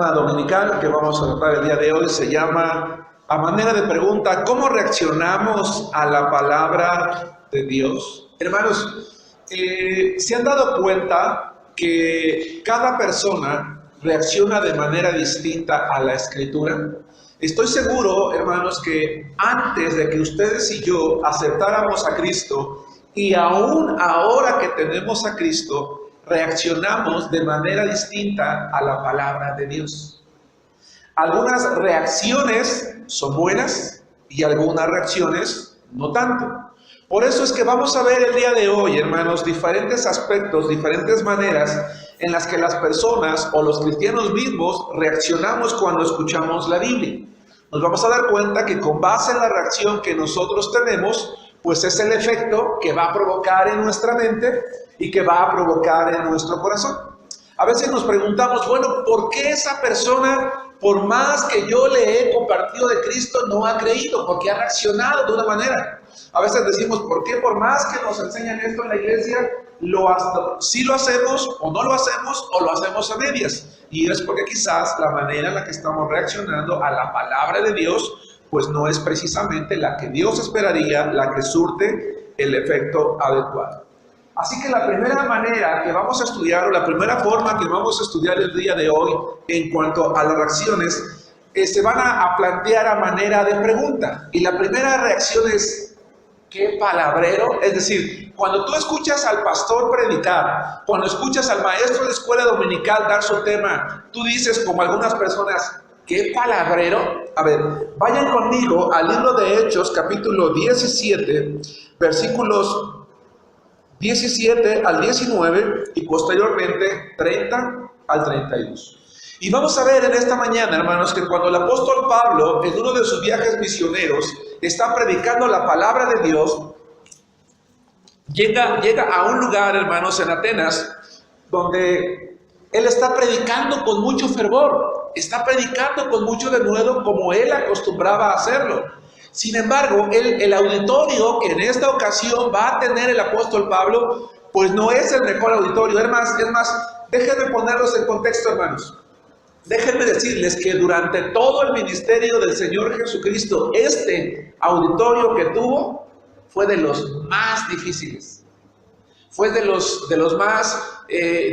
tema dominical que vamos a tratar el día de hoy se llama, a manera de pregunta, ¿cómo reaccionamos a la palabra de Dios? Hermanos, ¿se han dado cuenta que cada persona reacciona de manera distinta a la Escritura? Estoy seguro, hermanos, que antes de que ustedes y yo aceptáramos a Cristo, y aún ahora que tenemos a Cristo, reaccionamos de manera distinta a la palabra de Dios. Algunas reacciones son buenas y algunas reacciones no tanto. Por eso es que vamos a ver el día de hoy, hermanos, diferentes aspectos, diferentes maneras en las que las personas o los cristianos mismos reaccionamos cuando escuchamos la Biblia. Nos vamos a dar cuenta que con base en la reacción que nosotros tenemos, pues es el efecto que va a provocar en nuestra mente y que va a provocar en nuestro corazón. A veces nos preguntamos, bueno, ¿por qué esa persona, por más que yo le he compartido de Cristo, no ha creído? ¿Por qué ha reaccionado de una manera? A veces decimos, ¿por qué por más que nos enseñan esto en la iglesia, sí lo hacemos o no lo hacemos o lo hacemos a medias? Y es porque quizás la manera en la que estamos reaccionando a la palabra de Dios, pues no es precisamente la que Dios esperaría, la que surte el efecto adecuado. Así que la primera manera que vamos a estudiar, o la primera forma que vamos a estudiar el día de hoy en cuanto a las reacciones, se van a plantear a manera de pregunta. Y la primera reacción es, ¿qué palabrero? Es decir, cuando tú escuchas al pastor predicar, cuando escuchas al maestro de escuela dominical dar su tema, tú dices como algunas personas, ¿qué palabrero? A ver, vayan conmigo al libro de Hechos, capítulo 17, versículos 17 al 19 y posteriormente 30 al 32. Y vamos a ver en esta mañana, hermanos, que cuando el apóstol Pablo, en uno de sus viajes misioneros, está predicando la palabra de Dios, llega a un lugar, hermanos, en Atenas, donde él está predicando con mucho fervor, está predicando con mucho denuedo como él acostumbraba a hacerlo. Sin embargo, el auditorio que en esta ocasión va a tener el apóstol Pablo, pues no es el mejor auditorio. Es más, déjenme ponerlos en contexto, hermanos. Déjenme decirles que durante todo el ministerio del Señor Jesucristo, este auditorio que tuvo fue de los más difíciles. Fue de los más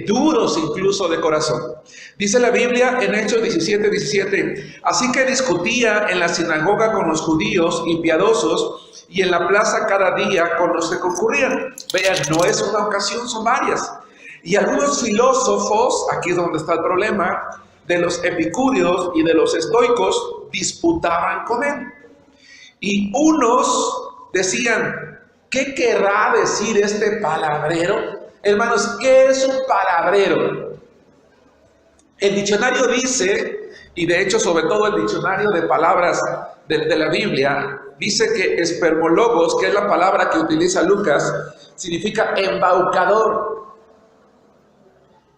duros incluso de corazón. Dice la Biblia en Hechos 17, así que discutía en la sinagoga con los judíos impiadosos y en la plaza cada día con los que concurrían. Vean, no es una ocasión, son varias. Y algunos filósofos, aquí es donde está el problema, de los epicúreos y de los estoicos, disputaban con él. Y unos decían, ¿qué querrá decir este palabrero? Hermanos, ¿qué es un palabrero? El diccionario dice, y de hecho sobre todo el diccionario de palabras de la Biblia, dice que espermologos, que es la palabra que utiliza Lucas, significa embaucador.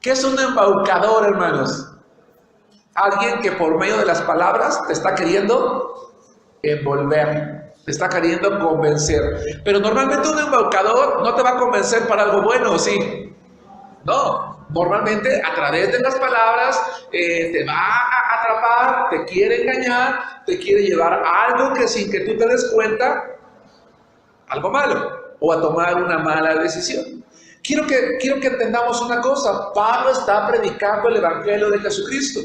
¿Qué es un embaucador, hermanos? Alguien que por medio de las palabras te está queriendo envolver, te está queriendo convencer. Pero normalmente un embaucador no te va a convencer para algo bueno, ¿sí? No, normalmente a través de las palabras te va a atrapar, te quiere engañar, te quiere llevar a algo que sin que tú te des cuenta, algo malo, o a tomar una mala decisión. Quiero que entendamos una cosa, Pablo está predicando el evangelio de Jesucristo.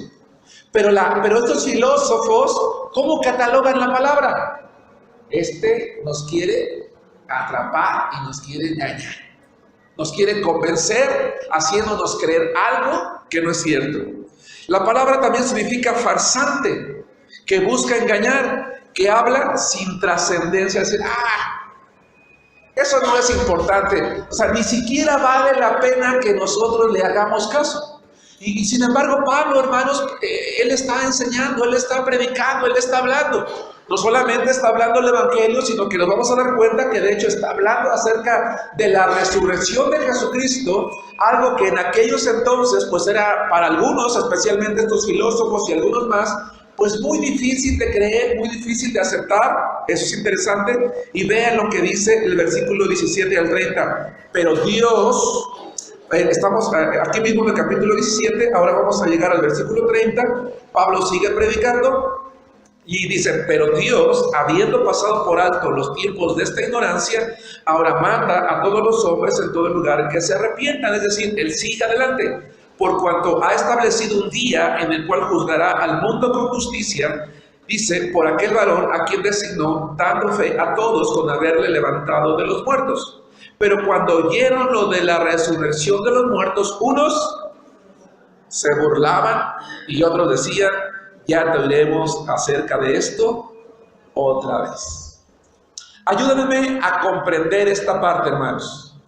Pero estos filósofos, ¿cómo catalogan la palabra? Nos quiere atrapar y nos quiere engañar. Nos quiere convencer haciéndonos creer algo que no es cierto. La palabra también significa farsante, que busca engañar, que habla sin trascendencia. Es decir, eso no es importante. O sea, ni siquiera vale la pena que nosotros le hagamos caso. Y sin embargo, Pablo, hermanos, él está enseñando, él está predicando, él está hablando. No solamente está hablando el evangelio, sino que nos vamos a dar cuenta que de hecho está hablando acerca de la resurrección de Jesucristo, algo que en aquellos entonces, pues era para algunos, especialmente estos filósofos y algunos más, pues muy difícil de creer, muy difícil de aceptar. Eso es interesante. Y vean lo que dice el versículo 17 al 30. Pero Dios, Estamos aquí mismo en el capítulo 17, ahora vamos a llegar al versículo 30. Pablo sigue predicando y dice: pero Dios, habiendo pasado por alto los tiempos de esta ignorancia, ahora manda a todos los hombres en todo lugar que se arrepientan. Es decir, él sigue adelante, por cuanto ha establecido un día en el cual juzgará al mundo con justicia, dice, por aquel varón a quien designó, dando fe a todos con haberle levantado de los muertos. Pero cuando oyeron lo de la resurrección de los muertos, unos se burlaban y otros decían: ya te oiremos acerca de esto otra vez. Ayúdenme a comprender esta parte, hermanos.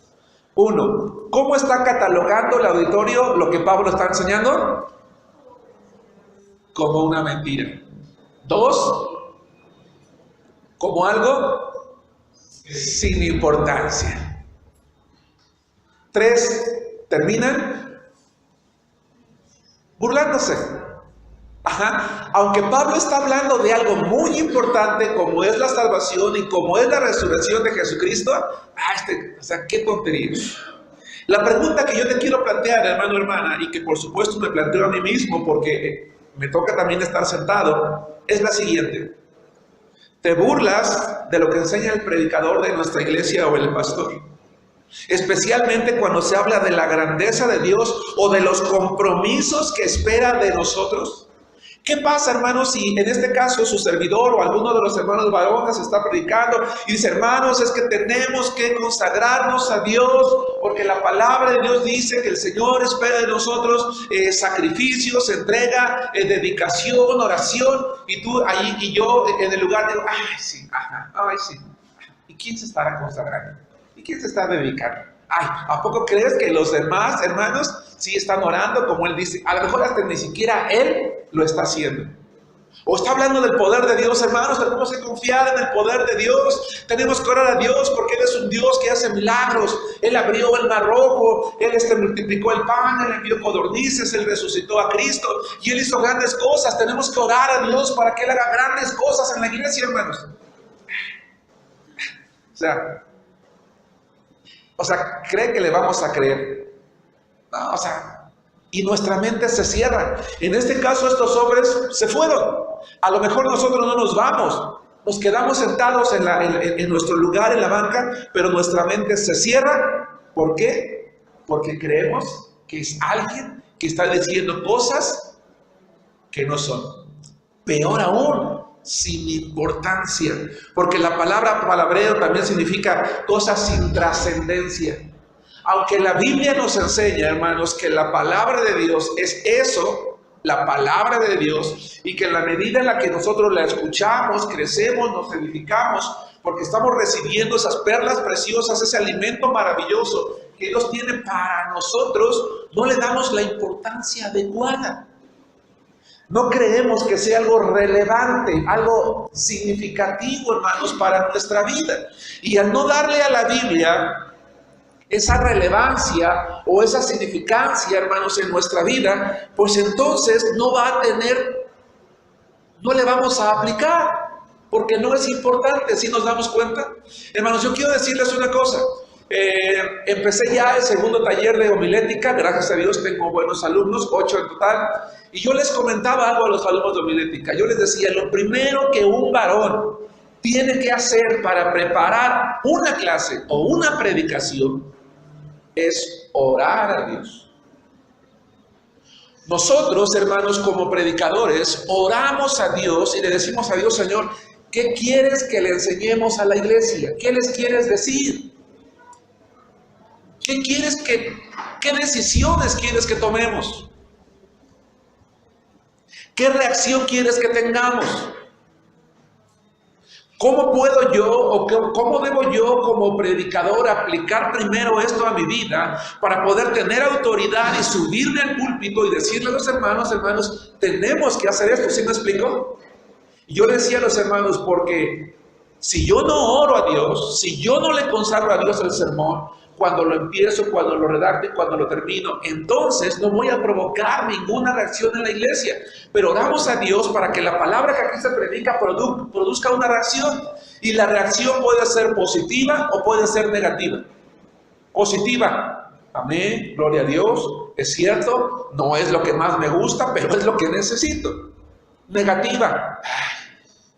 1. ¿Cómo está catalogando el auditorio lo que Pablo está enseñando? Como una mentira. 2. Como algo sin importancia. 3. Terminan burlándose. Aunque Pablo está hablando de algo muy importante como es la salvación y como es la resurrección de Jesucristo, qué tontería. La pregunta que yo te quiero plantear, hermano, hermana, y que por supuesto me planteo a mí mismo porque me toca también estar sentado, es la siguiente. ¿Te burlas de lo que enseña el predicador de nuestra iglesia o el pastor? Especialmente cuando se habla de la grandeza de Dios o de los compromisos que espera de nosotros. ¿Qué pasa, hermanos, si en este caso su servidor o alguno de los hermanos varones está predicando y dice: hermanos, es que tenemos que consagrarnos a Dios porque la palabra de Dios dice que el Señor espera de nosotros sacrificios, entrega, dedicación, oración, y tú ahí y yo en el lugar digo: ay sí, ¿y quién se estará consagrando? ¿Y quién se está dedicando? ¿A poco crees que los demás hermanos sí están orando como él dice? A lo mejor hasta ni siquiera él lo está haciendo. O está hablando del poder de Dios, hermanos. Tenemos que confiar en el poder de Dios. Tenemos que orar a Dios porque Él es un Dios que hace milagros. Él abrió el mar rojo, Él multiplicó el pan, Él envió codornices, Él resucitó a Cristo y Él hizo grandes cosas. Tenemos que orar a Dios para que Él haga grandes cosas en la iglesia, hermanos. O sea, ¿cree que le vamos a creer? No, y nuestra mente se cierra. En este caso, estos hombres se fueron. A lo mejor nosotros no nos vamos, nos quedamos sentados en nuestro lugar en la banca, pero nuestra mente se cierra. ¿Por qué? Porque creemos que es alguien que está diciendo cosas que no son. Peor aún, sin importancia, porque la palabra palabreo también significa cosas sin trascendencia. Aunque la Biblia nos enseña, hermanos, que la palabra de Dios es eso, la palabra de Dios, y que en la medida en la que nosotros la escuchamos, crecemos, nos edificamos, porque estamos recibiendo esas perlas preciosas, ese alimento maravilloso que Dios tiene para nosotros, no le damos la importancia adecuada. No creemos que sea algo relevante, algo significativo, hermanos, para nuestra vida. Y al no darle a la Biblia esa relevancia o esa significancia, hermanos, en nuestra vida, pues entonces no le vamos a aplicar, porque no es importante. ¿Sí nos damos cuenta? Hermanos, yo quiero decirles una cosa. Empecé ya el segundo taller de homilética, gracias a Dios tengo buenos alumnos, 8 en total, y yo les comentaba algo a los alumnos de homilética. Yo les decía: lo primero que un varón tiene que hacer para preparar una clase o una predicación es orar a Dios. Nosotros, hermanos, como predicadores, oramos a Dios y le decimos a Dios: Señor, ¿qué quieres que le enseñemos a la iglesia? ¿Qué les quieres decir? ¿Qué decisiones quieres que tomemos? ¿Qué reacción quieres que tengamos? ¿Cómo puedo yo o cómo debo yo como predicador aplicar primero esto a mi vida para poder tener autoridad y subirme al púlpito y decirle a los hermanos, tenemos que hacer esto? ¿Sí me explico? Y yo decía a los hermanos, porque si yo no oro a Dios, si yo no le consagro a Dios el sermón, cuando lo empiezo, cuando lo redacto y cuando lo termino, entonces no voy a provocar ninguna reacción en la iglesia. Pero oramos a Dios para que la palabra que aquí se predica produzca una reacción. Y la reacción puede ser positiva o puede ser negativa. Positiva. Amén, gloria a Dios. Es cierto, no es lo que más me gusta, pero es lo que necesito. Negativa.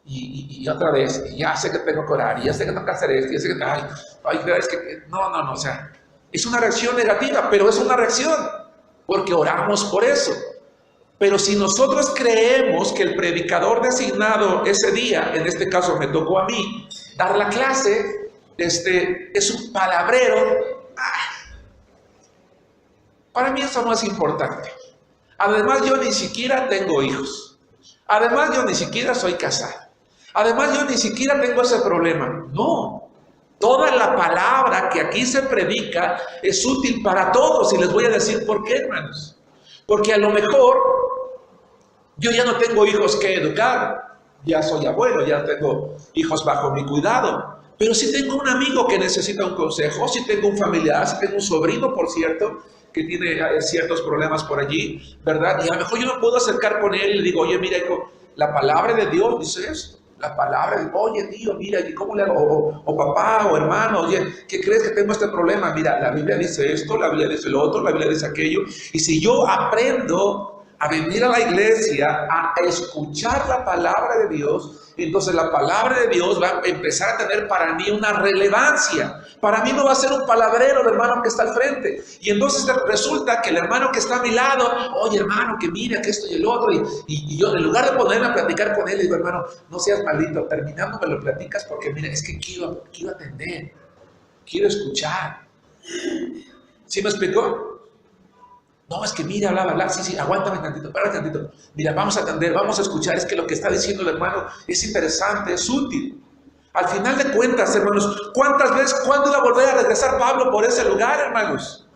Y otra vez, ya sé que tengo que orar, ya sé que tengo que hacer esto, ya sé que, es que, no, o sea, es una reacción negativa, pero es una reacción, porque oramos por eso. Pero si nosotros creemos que el predicador designado ese día, en este caso me tocó a mí, dar la clase, es un palabrero, para mí eso no es importante. Además, yo ni siquiera tengo hijos. Además, yo ni siquiera soy casado. Además, yo ni siquiera tengo ese problema. No. Toda la palabra que aquí se predica es útil para todos. Y les voy a decir por qué, hermanos. Porque a lo mejor yo ya no tengo hijos que educar. Ya soy abuelo, ya tengo hijos bajo mi cuidado. Pero si tengo un amigo que necesita un consejo, si tengo un familiar, si tengo un sobrino, por cierto, que tiene ciertos problemas por allí, ¿verdad? Y a lo mejor yo me puedo acercar con él y le digo, oye, mira, hijo, la palabra de Dios dice esto. La palabra de, oye, tío, mira, ¿y cómo le hago? O papá, o hermano, oye, ¿qué crees que tengo este problema? Mira, la Biblia dice esto, la Biblia dice lo otro, la Biblia dice aquello. Y si yo aprendo a venir a la iglesia, a escuchar la palabra de Dios, entonces la palabra de Dios va a empezar a tener para mí una relevancia. Para mí no va a ser un palabrero el hermano que está al frente. Y entonces resulta que el hermano que está a mi lado, oye hermano, que mira, que esto y el otro. Y yo en lugar de ponerme a platicar con él, le digo, hermano, no seas maldito, terminando me lo platicas porque mira, es que quiero atender, quiero escuchar. ¿Sí me explicó? No, es que mira, bla, sí, aguántame tantito, espérate tantito. Mira, vamos a atender, vamos a escuchar, es que lo que está diciendo el hermano es interesante, es útil. Al final de cuentas, hermanos, ¿cuándo iba a volver a regresar Pablo por ese lugar, hermanos?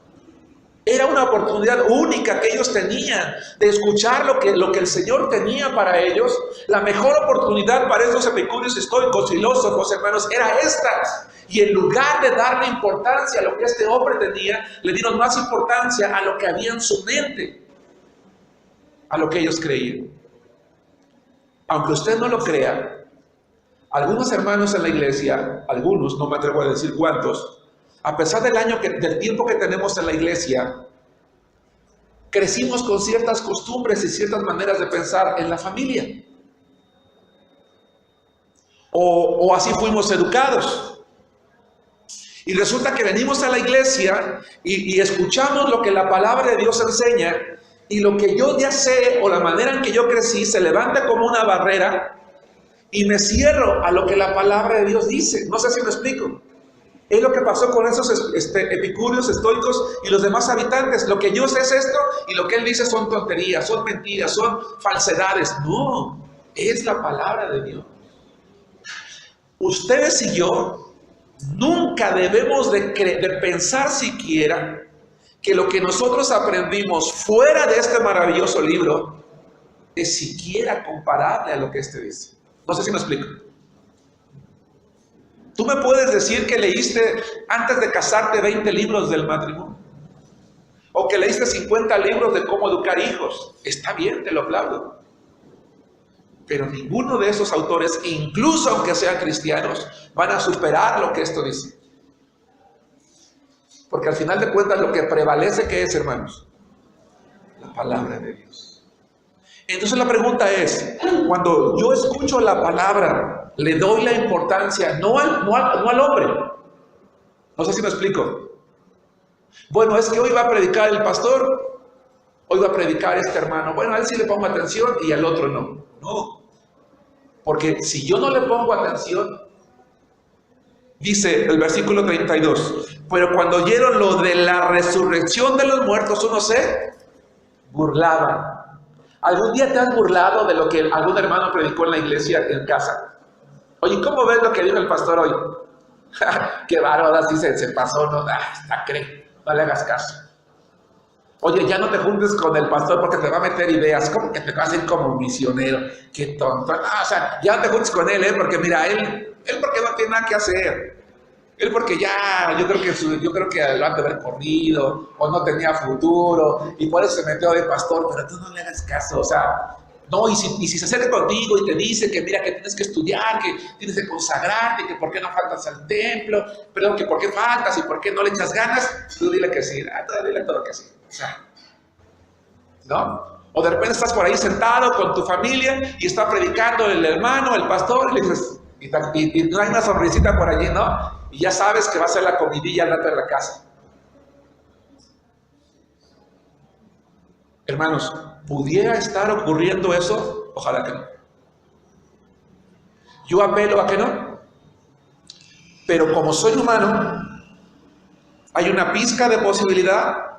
Era una oportunidad única que ellos tenían de escuchar lo que el Señor tenía para ellos. La mejor oportunidad para esos epicúreos, estoicos, filósofos, hermanos, era esta. Y en lugar de darle importancia a lo que este hombre tenía, le dieron más importancia a lo que había en su mente, a lo que ellos creían. Aunque usted no lo crea, algunos hermanos en la iglesia, algunos, no me atrevo a decir cuántos, a pesar del tiempo que tenemos en la iglesia, crecimos con ciertas costumbres y ciertas maneras de pensar en la familia. O así fuimos educados. Y resulta que venimos a la iglesia y escuchamos lo que la palabra de Dios enseña, y lo que yo ya sé o la manera en que yo crecí se levanta como una barrera y me cierro a lo que la palabra de Dios dice. No sé si me explico. Es lo que pasó con esos epicúreos, estoicos y los demás habitantes. Lo que yo sé es esto y lo que él dice son tonterías, son mentiras, son falsedades. No, es la palabra de Dios. Ustedes y yo nunca debemos de pensar siquiera que lo que nosotros aprendimos fuera de este maravilloso libro es siquiera comparable a lo que este dice. No sé si me explico. Tú me puedes decir que leíste antes de casarte 20 libros del matrimonio, o que leíste 50 libros de cómo educar hijos. Está bien, te lo aplaudo. Pero ninguno de esos autores, incluso aunque sean cristianos, van a superar lo que esto dice. Porque al final de cuentas lo que prevalece, ¿qué es, hermanos? La palabra de Dios. Entonces la pregunta es, cuando yo escucho la palabra, le doy la importancia no al hombre. No sé si me explico. Bueno, es que hoy va a predicar el pastor, hoy va a predicar este hermano. Bueno, a él sí le pongo atención y al otro no. No. Porque si yo no le pongo atención, dice el versículo 32, pero cuando oyeron lo de la resurrección de los muertos, uno se burlaba. ¿Algún día te has burlado de lo que algún hermano predicó en la iglesia en casa? Oye, ¿cómo ves lo que dijo el pastor hoy? Qué bárbaro, así se pasó, no, hasta cree, no le hagas caso. Oye, ya no te juntes con el pastor porque te va a meter ideas, como que te va a hacer como misionero, qué tonto. No, o sea, ya no te juntes con él, porque mira, él porque no tiene nada que hacer. Él porque ya, yo creo que lo han de haber corrido, o no tenía futuro, y por eso se metió de pastor, pero tú no le hagas caso, o sea, No, y si se acerca contigo y te dice que mira que tienes que estudiar, que tienes que consagrarte, que por qué no faltas al templo, perdón, que por qué faltas y por qué no le echas ganas, tú dile que sí, dile todo que sí. O sea, ¿no? O de repente estás por ahí sentado con tu familia y está predicando el hermano, el pastor, y le dices, y no hay una sonrisita por allí, ¿no? Y ya sabes que va a ser la comidilla al rato de la casa. Hermanos, ¿pudiera estar ocurriendo eso? Ojalá que no. Yo apelo a que no. Pero como soy humano, hay una pizca de posibilidad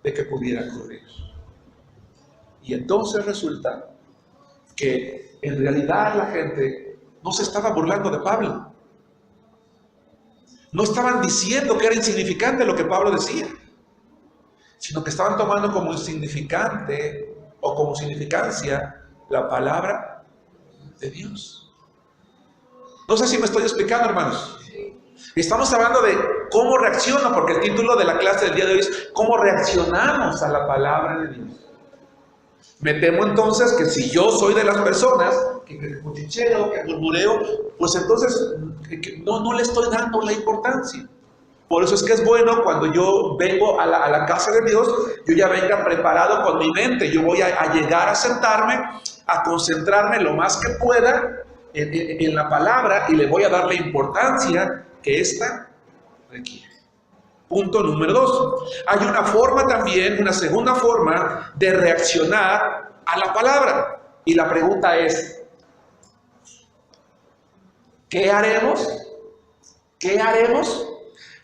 de que pudiera ocurrir. Y entonces resulta que en realidad la gente no se estaba burlando de Pablo. No estaban diciendo que era insignificante lo que Pablo decía, sino que estaban tomando como insignificante o como significancia la palabra de Dios. No sé si me estoy explicando, hermanos. Estamos hablando de cómo reacciono, porque el título de la clase del día de hoy es ¿cómo reaccionamos a la palabra de Dios? Me temo entonces que si yo soy de las personas que cuchicheo, que murmureo, pues entonces no le estoy dando la importancia. Por eso es que es bueno cuando yo vengo a la casa de Dios, yo ya venga preparado con mi mente. Yo voy a llegar a sentarme, a concentrarme lo más que pueda en la palabra y le voy a dar la importancia que ésta requiere. Punto número 2. Hay una forma también, una segunda forma de reaccionar a la palabra. Y la pregunta es, ¿qué haremos? ¿Qué haremos?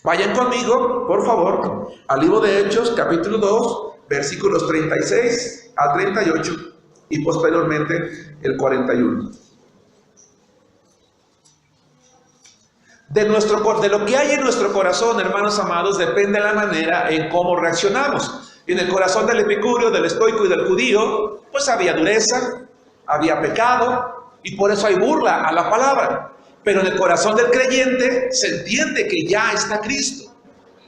Vayan conmigo, por favor, al libro de Hechos, capítulo 2, versículos 36 a 38 y posteriormente el 41. De lo que hay en nuestro corazón, hermanos amados, depende la manera en cómo reaccionamos. En el corazón del epicúreo, del estoico y del judío, pues había dureza, había pecado, y por eso hay burla a la palabra. Pero en el corazón del creyente se entiende que ya está Cristo.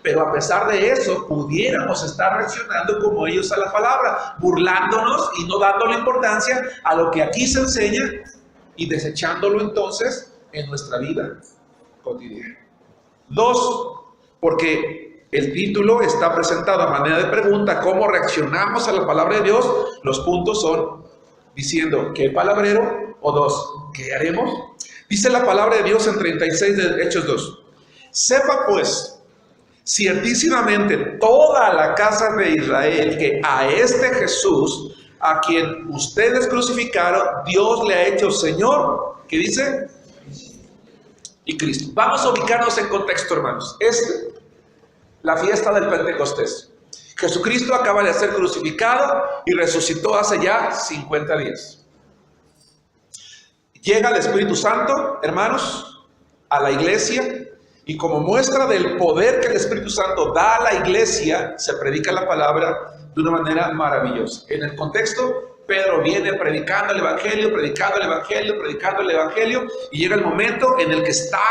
Pero a pesar de eso, pudiéramos estar reaccionando como ellos a la palabra, burlándonos y no dándole importancia a lo que aquí se enseña y desechándolo entonces en nuestra vida cotidiana. 2, porque el título está presentado a manera de pregunta, ¿cómo reaccionamos a la palabra de Dios? Los puntos son diciendo, ¿qué palabrero? O 2, ¿qué haremos? Dice la palabra de Dios en 36 de Hechos 2. Sepa pues, ciertísimamente toda la casa de Israel, que a este Jesús, a quien ustedes crucificaron, Dios le ha hecho Señor, ¿qué dice? Y Cristo. Vamos a ubicarnos en contexto, hermanos. Es la fiesta del Pentecostés. Jesucristo acaba de ser crucificado y resucitó hace ya 50 días. Llega el Espíritu Santo, hermanos, a la iglesia, y como muestra del poder que el Espíritu Santo da a la iglesia, se predica la palabra de una manera maravillosa. En el contexto, Pedro viene predicando el Evangelio, y llega el momento en el que está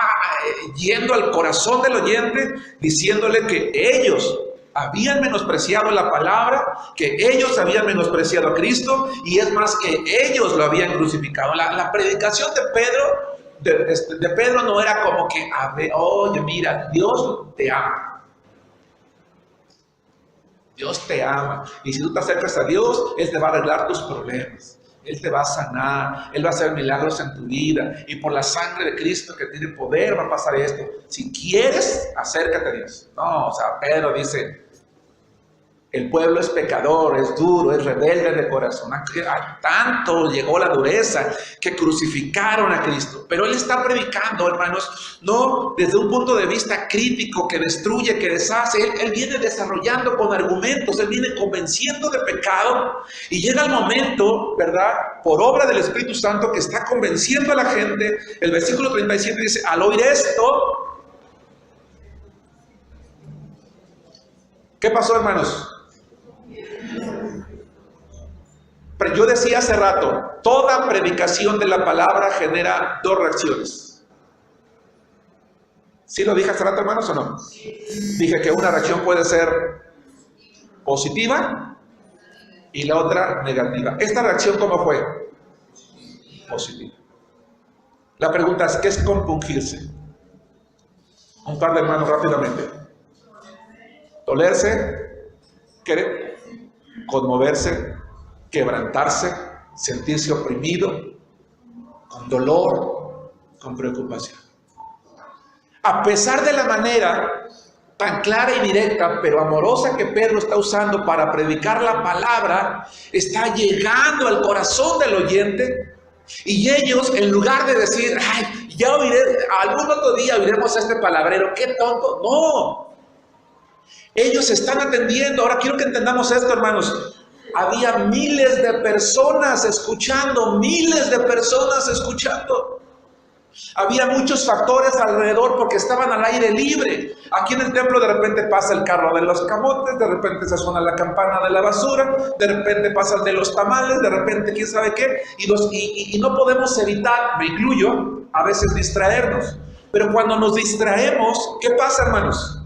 yendo al corazón del oyente, diciéndole que ellos habían menospreciado la palabra, que ellos habían menospreciado a Cristo, y es más, que ellos lo habían crucificado. La predicación de Pedro no era como que, oye, mira, Dios te ama. Dios te ama, y si tú te acercas a Dios, Él te va a arreglar tus problemas, Él te va a sanar, Él va a hacer milagros en tu vida, y por la sangre de Cristo que tiene poder va a pasar esto. Si quieres, acércate a Dios. No, o sea, Pedro dice, el pueblo es pecador, es duro, es rebelde de corazón. Tanto llegó la dureza que crucificaron a Cristo. Pero Él está predicando, hermanos, no desde un punto de vista crítico que destruye, que deshace. Él viene desarrollando con argumentos, Él viene convenciendo de pecado. Y llega el momento, ¿verdad?, por obra del Espíritu Santo, que está convenciendo a la gente. El versículo 37 dice, al oír esto, ¿qué pasó, hermanos? Pero yo decía hace rato, toda predicación de la palabra genera 2 reacciones. ¿Sí lo dije hace rato, hermanos, o no? Dije que una reacción puede ser positiva y la otra negativa. ¿Esta reacción cómo fue? Positiva. La pregunta es, ¿qué es compungirse? Un par de manos rápidamente. Dolerse, querer, conmoverse, quebrantarse, sentirse oprimido, con dolor, con preocupación. A pesar de la manera tan clara y directa, pero amorosa que Pedro está usando para predicar la palabra, está llegando al corazón del oyente. Y ellos, en lugar de decir, ay, ya oiré, algún otro día oiremos a este palabrero, qué tonto, no. Ellos están atendiendo. Ahora quiero que entendamos esto, hermanos. Había miles de personas escuchando, Había muchos factores alrededor porque estaban al aire libre. Aquí en el templo de repente pasa el carro de los camotes, de repente se suena la campana de la basura, de repente pasa el de los tamales, de repente quién sabe qué, y no podemos evitar, me incluyo, a veces distraernos. Pero cuando nos distraemos, ¿qué pasa, hermanos?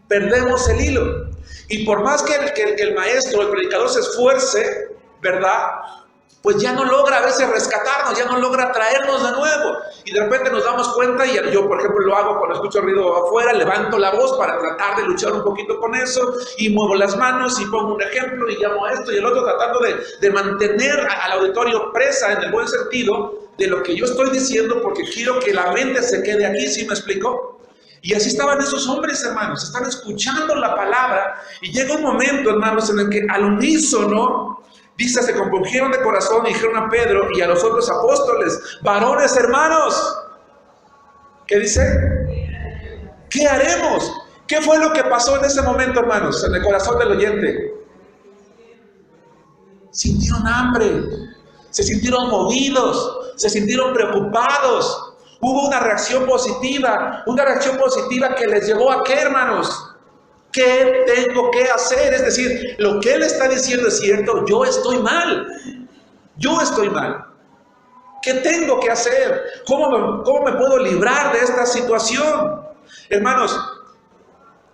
Perdemos el hilo. Y por más que el maestro, el predicador se esfuerce, ¿verdad? Pues ya no logra a veces rescatarnos, ya no logra traernos de nuevo. Y de repente nos damos cuenta, y yo por ejemplo lo hago cuando escucho ruido afuera, levanto la voz para tratar de luchar un poquito con eso, y muevo las manos y pongo un ejemplo y llamo a esto y el otro, tratando de mantener al auditorio presa en el buen sentido de lo que yo estoy diciendo, porque quiero que la mente se quede aquí, ¿sí me explico? Y así estaban esos hombres, hermanos, están escuchando la palabra, y llega un momento, hermanos, en el que al unísono, dice, se compungieron de corazón y dijeron a Pedro y a los otros apóstoles, varones hermanos, ¿qué dice? ¿Qué haremos? ¿Qué fue lo que pasó en ese momento, hermanos, en el corazón del oyente? Sintieron hambre, se sintieron movidos, se sintieron preocupados. Hubo una reacción positiva que les llevó a ¿qué, hermanos? ¿Qué tengo que hacer? Es decir, lo que él está diciendo es cierto, yo estoy mal. ¿Qué tengo que hacer? ¿Cómo me puedo librar de esta situación? Hermanos,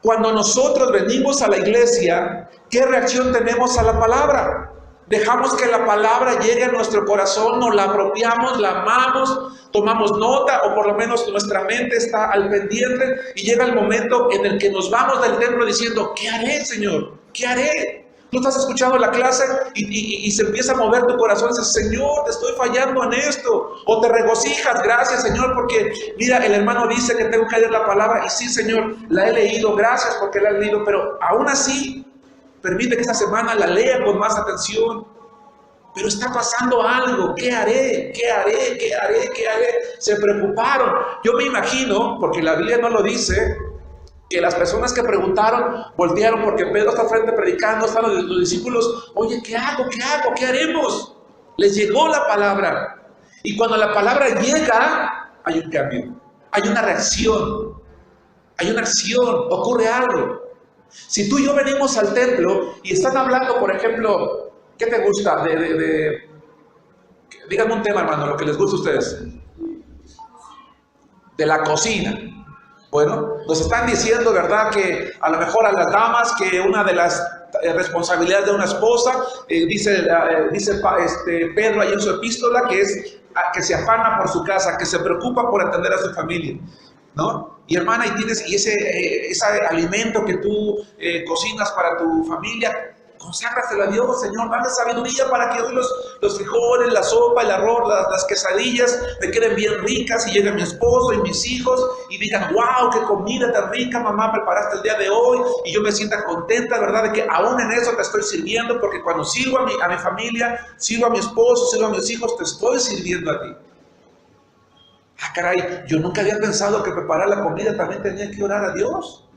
cuando nosotros venimos a la iglesia, ¿qué reacción tenemos a la palabra? Dejamos que la palabra llegue a nuestro corazón, nos la apropiamos, la amamos, tomamos nota, o por lo menos nuestra mente está al pendiente, y llega el momento en el que nos vamos del templo diciendo, ¿qué haré, Señor? ¿Qué haré? Tú estás escuchando la clase y se empieza a mover tu corazón y dices, Señor, te estoy fallando en esto. O te regocijas, gracias, Señor, porque mira, el hermano dice que tengo que leer la palabra, y sí, Señor, la he leído, gracias porque la he leído, pero aún así, permite que esta semana la lea con más atención. Pero está pasando algo. ¿Qué haré? Se preocuparon. Yo me imagino, porque la Biblia no lo dice, que las personas que preguntaron voltearon porque Pedro está frente predicando, están los discípulos, oye, ¿qué hago? ¿Qué haremos? Les llegó la palabra. Y cuando la palabra llega, hay un cambio, hay una reacción, hay una acción, ocurre algo. Si tú y yo venimos al templo y están hablando, por ejemplo, ¿qué te gusta? Díganme un tema, hermano, lo que les gusta a ustedes. De la cocina. Bueno, nos están diciendo, ¿verdad?, que a lo mejor a las damas, que una de las responsabilidades de una esposa, dice Pedro ahí en su epístola, que es que se afana por su casa, que se preocupa por atender a su familia, ¿no? Y hermana, y ese alimento que tú cocinas para tu familia, conságraselo a Dios, Señor, dame sabiduría para que hoy los frijoles, la sopa, el arroz, las quesadillas me queden bien ricas, y llegue mi esposo y mis hijos y digan, wow, qué comida tan rica mamá preparaste el día de hoy, y yo me sienta contenta, ¿verdad?, de que aún en eso te estoy sirviendo, porque cuando sirvo a mi familia, sirvo a mi esposo, sirvo a mis hijos, te estoy sirviendo a ti. Ah, caray, yo nunca había pensado que preparar la comida también tenía que orar a Dios.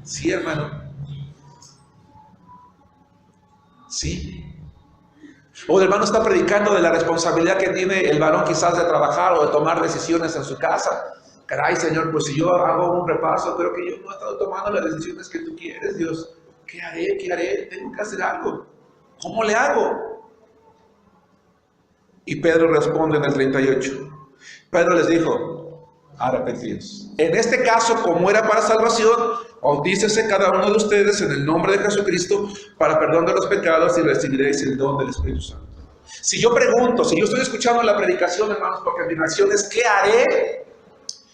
Sí, hermano. Sí. O el hermano está predicando de la responsabilidad que tiene el varón quizás de trabajar o de tomar decisiones en su casa. Caray, Señor, pues si yo hago un repaso, creo que yo no he estado tomando las decisiones que tú quieres, Dios. ¿Qué haré? Tengo que hacer algo. ¿Cómo le hago? Y Pedro responde en el 38. Pedro les dijo, arrepentidos. En este caso, como era para salvación, bautícese cada uno de ustedes en el nombre de Jesucristo para perdón de los pecados y recibiréis el don del Espíritu Santo. Si yo pregunto, si yo estoy escuchando la predicación, hermanos, porque mi reacción es ¿qué haré?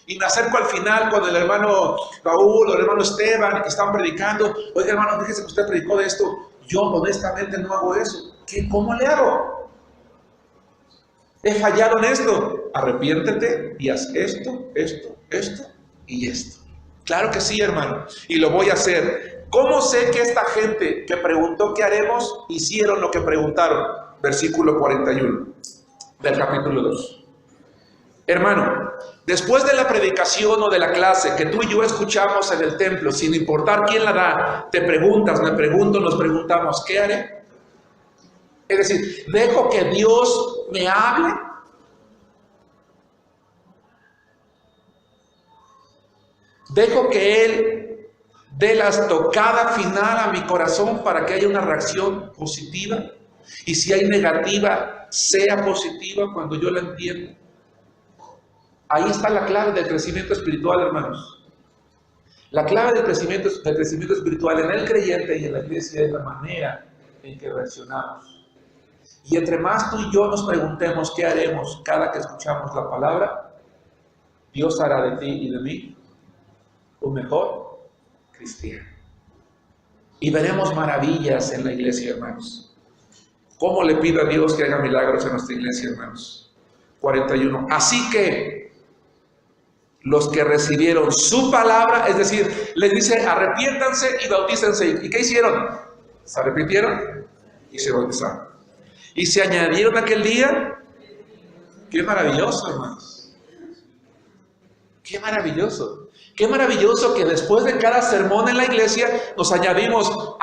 Y me acerco al final con el hermano Raúl o el hermano Esteban que están predicando. Oiga, hermano, fíjese que usted predicó de esto. Yo honestamente no hago eso. ¿Cómo le hago? He fallado en esto. Arrepiéntete y haz esto, esto, esto y esto. Claro que sí, hermano. Y lo voy a hacer. ¿Cómo sé que esta gente que preguntó qué haremos, hicieron lo que preguntaron? Versículo 41 del capítulo 2. Hermano, después de la predicación o de la clase que tú y yo escuchamos en el templo, sin importar quién la da, te preguntas, me pregunto, nos preguntamos, ¿qué haré? Es decir, ¿dejo que Dios me hable? ¿Dejo que Él dé la estocada final a mi corazón para que haya una reacción positiva? Y si hay negativa, sea positiva cuando yo la entienda. Ahí está la clave del crecimiento espiritual, hermanos. La clave del crecimiento espiritual en el creyente y en la iglesia es la manera en que reaccionamos. Y entre más tú y yo nos preguntemos qué haremos cada que escuchamos la palabra, Dios hará de ti y de mí un mejor cristiano. Y veremos maravillas en la iglesia, hermanos. ¿Cómo le pido a Dios que haga milagros en nuestra iglesia, hermanos? 41. Así que los que recibieron su palabra, es decir, les dice arrepiéntanse y bautícense. ¿Y qué hicieron? Se arrepintieron y se bautizaron. Y se añadieron aquel día. Qué maravilloso, hermanos. Qué maravilloso. Qué maravilloso que después de cada sermón en la iglesia nos añadimos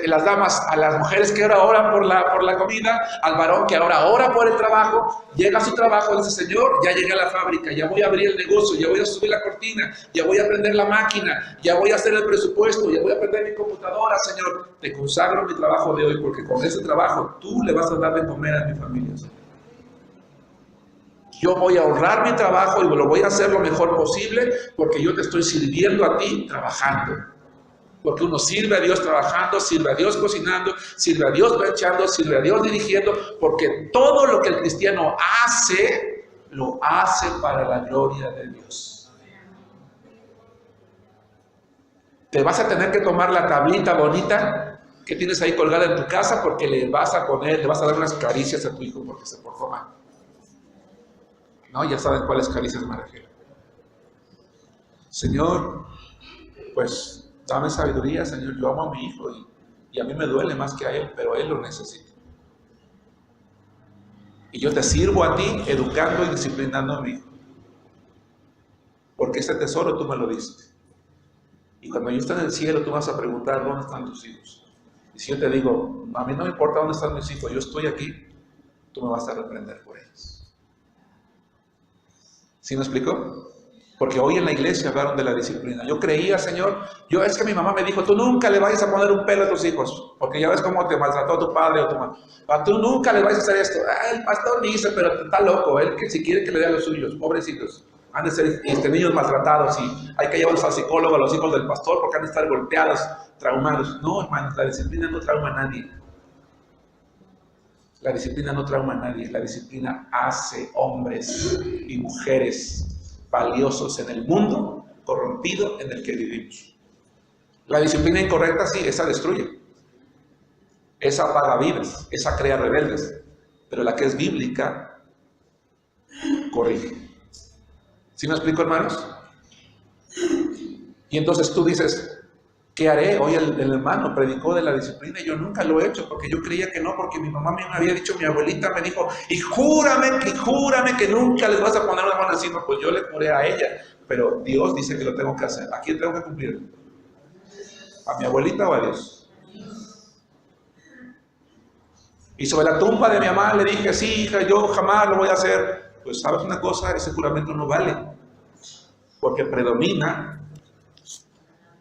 las damas, a las mujeres que ahora oran por la comida, al varón que ahora ora por el trabajo, llega a su trabajo y dice, Señor, ya llegué a la fábrica, ya voy a abrir el negocio, ya voy a subir la cortina, ya voy a prender la máquina, ya voy a hacer el presupuesto, ya voy a prender mi computadora, Señor, te consagro mi trabajo de hoy porque con ese trabajo tú le vas a dar de comer a mi familia, Señor. Yo voy a ahorrar mi trabajo y lo voy a hacer lo mejor posible porque yo te estoy sirviendo a ti trabajando. Porque uno sirve a Dios trabajando, sirve a Dios cocinando, sirve a Dios planchando, sirve a Dios dirigiendo, porque todo lo que el cristiano hace, lo hace para la gloria de Dios. Te vas a tener que tomar la tablita bonita que tienes ahí colgada en tu casa porque le vas a dar unas caricias a tu hijo porque se portó mal. No, ya saben cuáles caricias me refiero. Señor, pues dame sabiduría, Señor. Yo amo a mi hijo y a mí me duele más que a él, pero él lo necesita. Y yo te sirvo a ti educando y disciplinando a mi hijo. Porque ese tesoro tú me lo diste. Y cuando yo esté en el cielo, tú vas a preguntar dónde están tus hijos. Y si yo te digo, a mí no me importa dónde están mis hijos, yo estoy aquí, tú me vas a reprender por ellos. ¿Sí me explicó? Porque hoy en la iglesia hablaron de la disciplina. Yo creía, Señor, es que mi mamá me dijo, tú nunca le vayas a poner un pelo a tus hijos, porque ya ves cómo te maltrató tu padre o tu madre. Tú nunca le vayas a hacer esto. El pastor dice, pero está loco, él que si quiere que le dé a los suyos, pobrecitos. Han de ser niños maltratados y hay que llevarlos al psicólogo, a los hijos del pastor, porque han de estar golpeados, traumados. No, hermanos, la disciplina no trauma a nadie. La disciplina no trauma a nadie, la disciplina hace hombres y mujeres valiosos en el mundo corrompido en el que vivimos. La disciplina incorrecta sí, esa destruye, esa apaga vidas, esa crea rebeldes, pero la que es bíblica corrige. ¿Sí me explico, hermanos? Y entonces tú dices, ¿qué haré? Hoy el hermano predicó de la disciplina y yo nunca lo he hecho porque yo creía que no, porque mi mamá me había dicho, mi abuelita me dijo, y júrame que nunca les vas a poner una mano encima. Pues yo le juré a ella, pero Dios dice que lo tengo que hacer. ¿A quién tengo que cumplir? ¿A mi abuelita o a Dios? Y sobre la tumba de mi mamá le dije, sí, hija, yo jamás lo voy a hacer. Pues sabes una cosa, ese juramento no vale, porque predomina.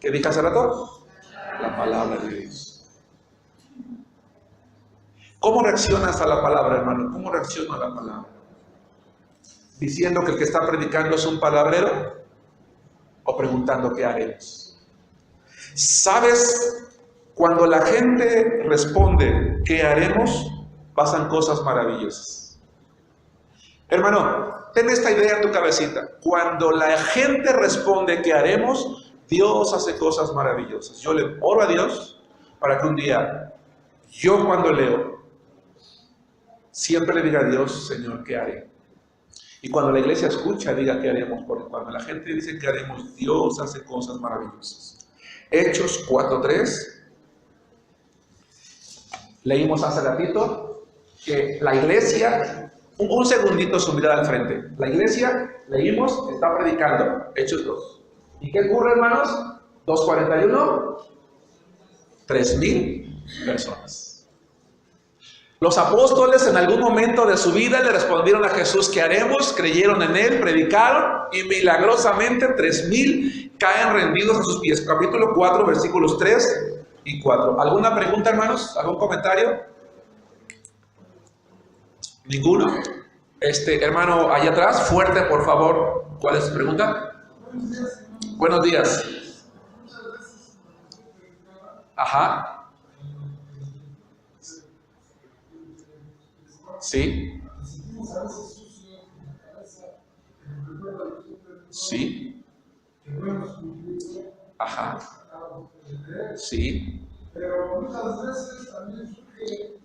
¿Qué dije hace rato? La palabra de Dios. ¿Cómo reaccionas a la palabra, hermano? ¿Cómo reacciono a la palabra? diciendo que el que está predicando es un palabrero o preguntando qué haremos. ¿Sabes? Cuando la gente responde qué haremos, pasan cosas maravillosas. Hermano, ten esta idea en tu cabecita. Cuando la gente responde qué haremos, Dios hace cosas maravillosas. Yo le oro a Dios para que un día, yo cuando leo, siempre le diga a Dios, Señor, ¿qué haré? Y cuando la iglesia escucha, diga qué haremos, porque cuando la gente dice qué haremos, Dios hace cosas maravillosas. Hechos 4:3. Leímos hace ratito que la iglesia, un segundito su mirada al frente. La iglesia, leímos, está predicando, Hechos 2. ¿Y qué ocurre, hermanos? 2:41, 3,000 personas. Los apóstoles en algún momento de su vida le respondieron a Jesús, ¿qué haremos? Creyeron en él, predicaron y milagrosamente 3,000 caen rendidos a sus pies. Capítulo 4, versículos 3 y 4. ¿Alguna pregunta, hermanos? ¿Algún comentario? ¿Ninguno? Hermano, allá atrás, fuerte, por favor. ¿Cuál es su pregunta? Buenos días. Ajá. Sí. Sí. Ajá. Sí. Pero muchas veces también surge,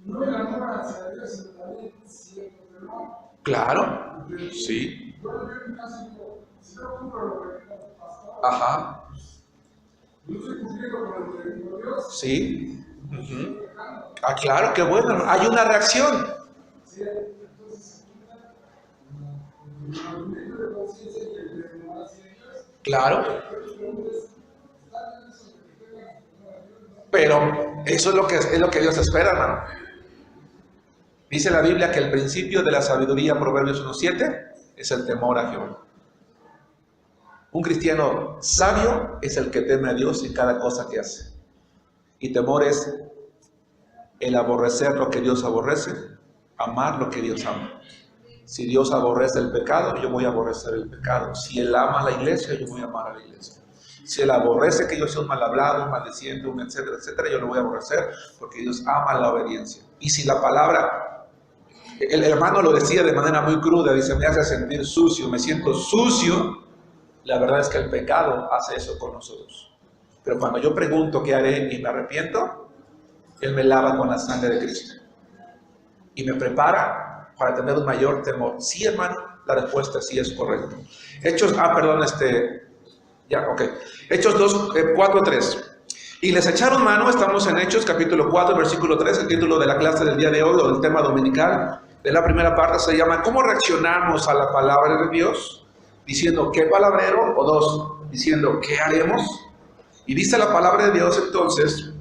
no el amor hacia Dios, sino también cierto temor. Claro. Sí. Yo en mi caso digo, si no cumplo lo que diga el pastor, Ajá. no estoy cumpliendo con lo que dijo Dios. Sí. Ah, claro, qué bueno. Hay una reacción. Sí, entonces, el argumento de conciencia y el de temor hacia Dios. Claro. Pero eso es lo que Dios espera, hermano. Dice la Biblia que el principio de la sabiduría, Proverbios 1:7, es el temor a Jehová. Un cristiano sabio es el que teme a Dios en cada cosa que hace. Y temor es el aborrecer lo que Dios aborrece, amar lo que Dios ama. Si Dios aborrece el pecado, yo voy a aborrecer el pecado. Si Él ama a la iglesia, yo voy a amar a la iglesia. Si Él aborrece que yo sea un mal hablado, un maldiciente, un etcétera, etcétera, yo lo voy a aborrecer porque Dios ama la obediencia. Y si la palabra, el hermano lo decía de manera muy cruda, dice, me hace sentir sucio, me siento sucio, la verdad es que el pecado hace eso con nosotros. Pero cuando yo pregunto qué haré y me arrepiento, Él me lava con la sangre de Cristo y me prepara para tener un mayor temor. Sí, hermano, la respuesta sí es correcta. Hechos 4:3. Y les echaron mano, estamos en Hechos capítulo 4, versículo 3, el título de la clase del día de hoy, o del tema dominical de la primera parte se llama ¿cómo reaccionamos a la palabra de Dios? Diciendo ¿qué palabrero? O 2, diciendo ¿qué haremos? Y dice la palabra de Dios entonces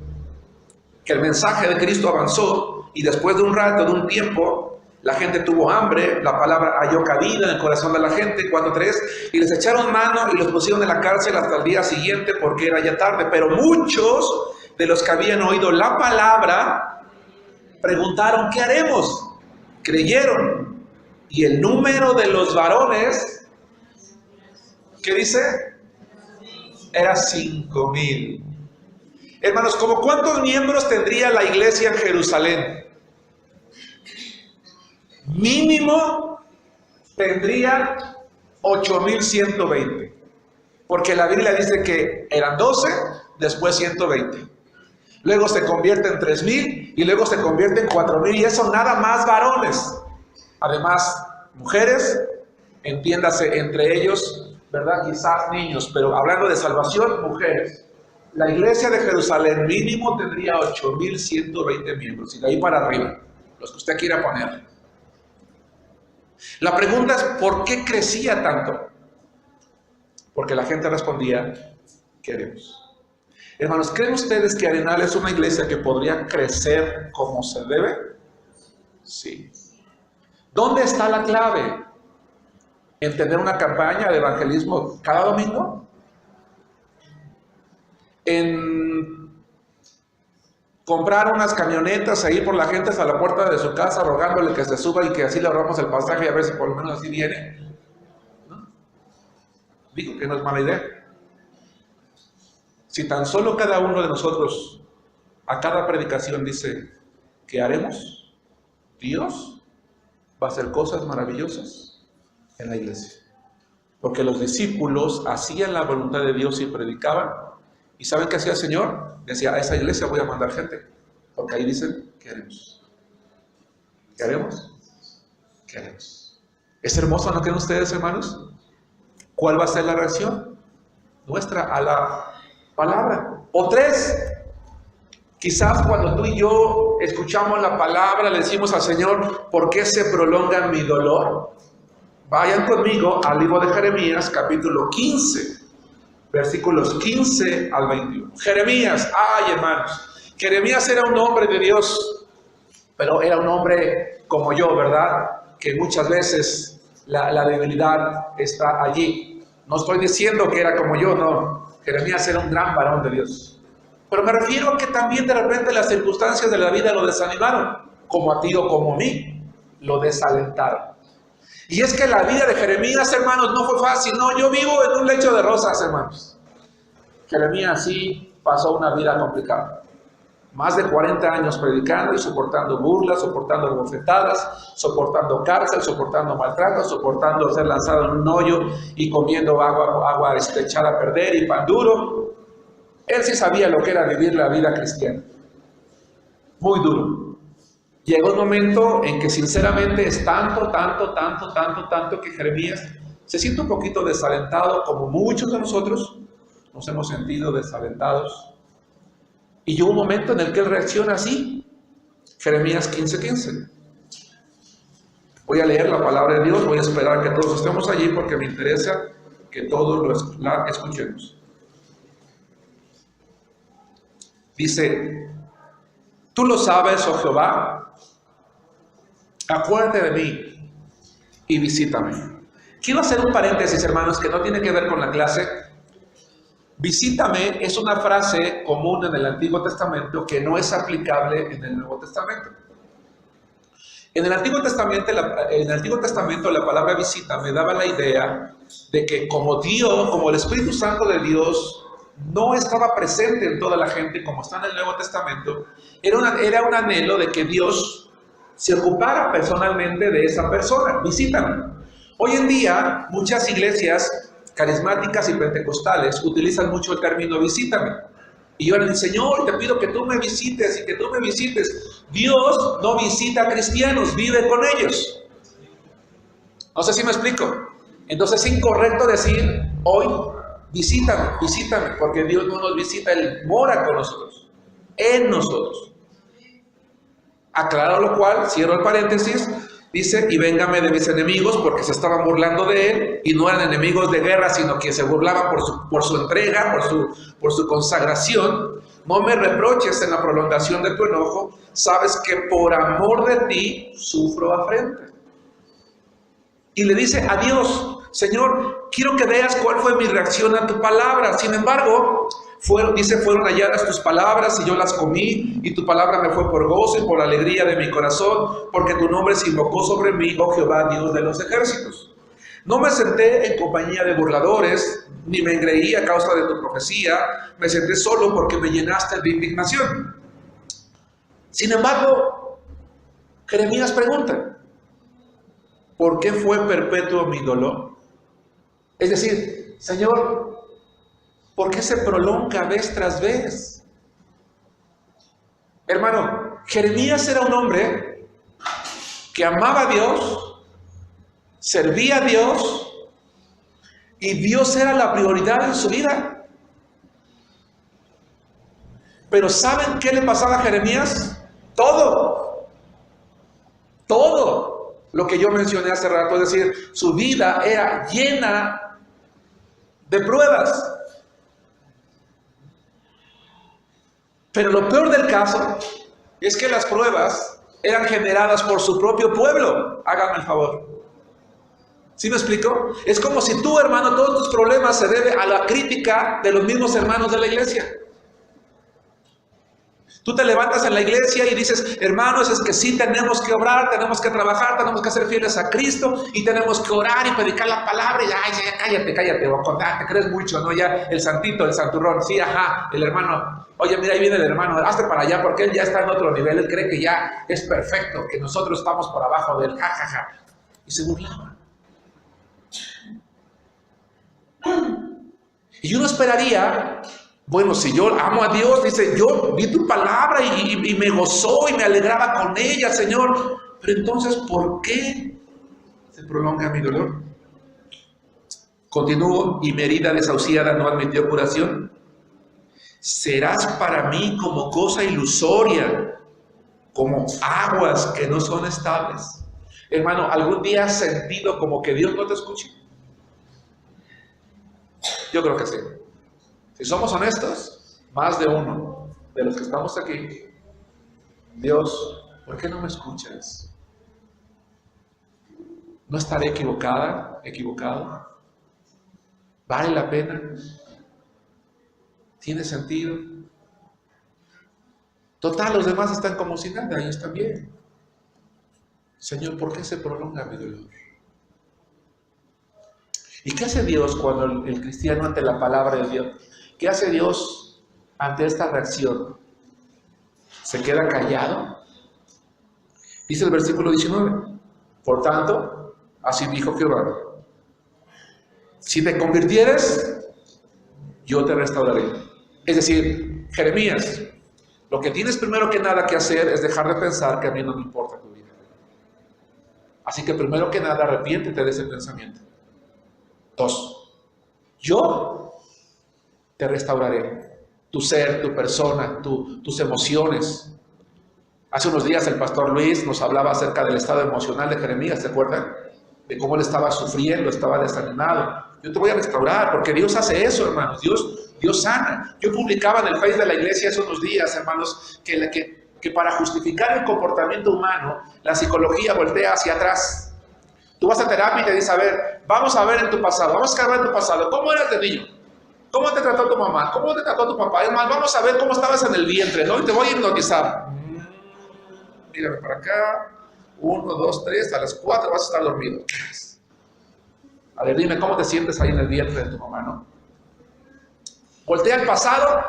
que el mensaje de Cristo avanzó y después de un rato, de un tiempo, la gente tuvo hambre, la palabra halló cabida en el corazón de la gente, 4:3, y les echaron mano y los pusieron en la cárcel hasta el día siguiente porque era ya tarde. Pero muchos de los que habían oído la palabra preguntaron, ¿qué haremos? Creyeron. Y el número de los varones, ¿qué dice? Era 5,000. Hermanos, ¿cómo cuántos miembros tendría la iglesia en Jerusalén? Mínimo tendría 8,120. Porque la Biblia dice que eran 12, después 120. Luego se convierte en 3,000 y luego se convierte en 4,000 y eso nada más varones. Además, mujeres, entiéndase entre ellos, ¿verdad? Quizás niños, pero hablando de salvación, mujeres. La iglesia de Jerusalén mínimo tendría 8,120 miembros y de ahí para arriba, los que usted quiera poner. La pregunta es, ¿por qué crecía tanto? Porque la gente respondía, queremos. Hermanos, ¿creen ustedes que Arenal es una iglesia que podría crecer como se debe? Sí. ¿Dónde está la clave? ¿En tener una campaña de evangelismo cada domingo? ¿En comprar unas camionetas ahí por la gente hasta la puerta de su casa, rogándole que se suba y que así le ahorramos el pasaje y a ver si por lo menos así viene. ¿No? Digo que no es mala idea. Si tan solo cada uno de nosotros a cada predicación dice que haremos, Dios va a hacer cosas maravillosas en la iglesia. Porque los discípulos hacían la voluntad de Dios y predicaban. ¿Y saben qué hacía el Señor? Decía, a esa iglesia voy a mandar gente. Porque ahí dicen, ¿qué haremos? ¿Qué haremos? ¿Qué haremos? ¿Es hermoso, no creen ustedes, hermanos? ¿Cuál va a ser la reacción nuestra a la palabra? O tres, quizás cuando tú y yo escuchamos la palabra, le decimos al Señor, ¿por qué se prolonga mi dolor? Vayan conmigo al libro de Jeremías, capítulo 15, versículos 15 al 21. Jeremías, ay hermanos, Jeremías era un hombre de Dios, pero era un hombre como yo, ¿verdad? Que muchas veces la debilidad está allí. No estoy diciendo que era como yo, no. Jeremías era un gran varón de Dios. Pero me refiero a que también de repente las circunstancias de la vida lo desanimaron, como a ti o como a mí, lo desalentaron. Y es que la vida de Jeremías, hermanos, no fue fácil. No, yo vivo en un lecho de rosas, hermanos. Jeremías sí pasó una vida complicada. Más de 40 años predicando y soportando burlas, soportando bofetadas, soportando cárcel, soportando maltrato, soportando ser lanzado en un hoyo y comiendo agua echada a perder y pan duro. Él sí sabía lo que era vivir la vida cristiana. Muy duro. Llegó un momento en que sinceramente es tanto que Jeremías se siente un poquito desalentado, como muchos de nosotros nos hemos sentido desalentados. Y llegó un momento en el que él reacciona así. Jeremías 15:15. Voy a leer la palabra de Dios, voy a esperar a que todos estemos allí porque me interesa que todos la escuchemos. Dice, tú lo sabes, oh Jehová, acuérdate de mí y visítame. Quiero hacer un paréntesis, hermanos, que no tiene que ver con la clase. Visítame es una frase común en el Antiguo Testamento que no es aplicable en el Nuevo Testamento. En el Antiguo Testamento la palabra visítame daba la idea de que como Dios, como el Espíritu Santo de Dios no estaba presente en toda la gente como está en el Nuevo Testamento, era un anhelo de que Dios se ocupara personalmente de esa persona. Visítame. Hoy en día muchas iglesias carismáticas y pentecostales utilizan mucho el término visítame. Y yo le digo, Señor, te pido que tú me visites y que tú me visites. Dios no visita a cristianos, vive con ellos. No sé si me explico. Entonces es incorrecto decir hoy, visítame, porque Dios no nos visita, Él mora con nosotros, en nosotros. Aclarado lo cual, cierro el paréntesis, dice, y véngame de mis enemigos, porque se estaban burlando de él, y no eran enemigos de guerra, sino que se burlaban por su entrega, por su consagración. No me reproches en la prolongación de tu enojo, sabes que por amor de ti sufro afrenta. Y le dice a Dios, Señor, quiero que veas cuál fue mi reacción a tu palabra. Sin embargo, fueron halladas tus palabras y yo las comí, y tu palabra me fue por gozo y por alegría de mi corazón, porque tu nombre se invocó sobre mí, oh Jehová, Dios de los ejércitos. No me senté en compañía de burladores, ni me engreí a causa de tu profecía, me senté solo porque me llenaste de indignación. Sin embargo, Jeremías pregunta, ¿por qué fue perpetuo mi dolor? Es decir, Señor, ¿por qué se prolonga vez tras vez? Hermano, Jeremías era un hombre que amaba a Dios, servía a Dios, y Dios era la prioridad en su vida. Pero ¿saben qué le pasaba a Jeremías? Todo lo que yo mencioné hace rato, es decir, su vida era llena de pruebas. Pero lo peor del caso es que las pruebas eran generadas por su propio pueblo. Háganme el favor. ¿Sí me explico? Es como si tú, hermano, todos tus problemas se deben a la crítica de los mismos hermanos de la iglesia. Tú te levantas en la iglesia y dices, hermanos, es que sí tenemos que obrar, tenemos que trabajar, tenemos que ser fieles a Cristo y tenemos que orar y predicar la palabra y ya cállate, te crees mucho, ¿no? Ya el santito, el santurrón, sí, ajá, el hermano, oye, mira, ahí viene el hermano, hazte para allá porque él ya está en otro nivel, él cree que ya es perfecto, que nosotros estamos por abajo de él, jajaja, y se burlaban. Y uno esperaría, bueno, si yo amo a Dios, dice, yo vi tu palabra y me gozó y me alegraba con ella, Señor. Pero entonces, ¿por qué se prolonga mi dolor? Continúo, y mi herida desahuciada no admitió curación. Serás para mí como cosa ilusoria, como aguas que no son estables. Hermano, ¿algún día has sentido como que Dios no te escucha? Yo creo que sí. Si somos honestos, más de uno de los que estamos aquí, Dios, ¿por qué no me escuchas? ¿No estaré equivocado? ¿Vale la pena? ¿Tiene sentido? Total, los demás están como si nada, ellos también. Señor, ¿por qué se prolonga mi dolor? ¿Y qué hace Dios cuando el cristiano ante la palabra de Dios? ¿Qué hace Dios ante esta reacción? ¿Se queda callado? Dice el versículo 19. Por tanto, así dijo Jehová: si te convirtieres, yo te restauraré. Es decir, Jeremías, lo que tienes primero que nada que hacer es dejar de pensar que a mí no me importa tu vida. Así que primero que nada, arrepiéntete de ese pensamiento. 2. Yo te restauraré. Tu ser, tu persona, tus emociones. Hace unos días el pastor Luis nos hablaba acerca del estado emocional de Jeremías, ¿se acuerdan? De cómo él estaba sufriendo, estaba desanimado. Yo te voy a restaurar, porque Dios hace eso, hermanos. Dios sana. Yo publicaba en el Face de la iglesia hace unos días, hermanos, que para justificar el comportamiento humano, la psicología voltea hacia atrás. Tú vas a terapia y te dice, a ver, vamos a ver en tu pasado, vamos a escarbar en tu pasado. ¿Cómo eras de niño? ¿Cómo te trató tu mamá? ¿Cómo te trató tu papá? Es más, vamos a ver cómo estabas en el vientre, ¿no? Y te voy a hipnotizar. Mírame para acá. 1, 2, 3, a las 4 vas a estar dormido. A ver, dime, ¿cómo te sientes ahí en el vientre de tu mamá, no? Voltea al pasado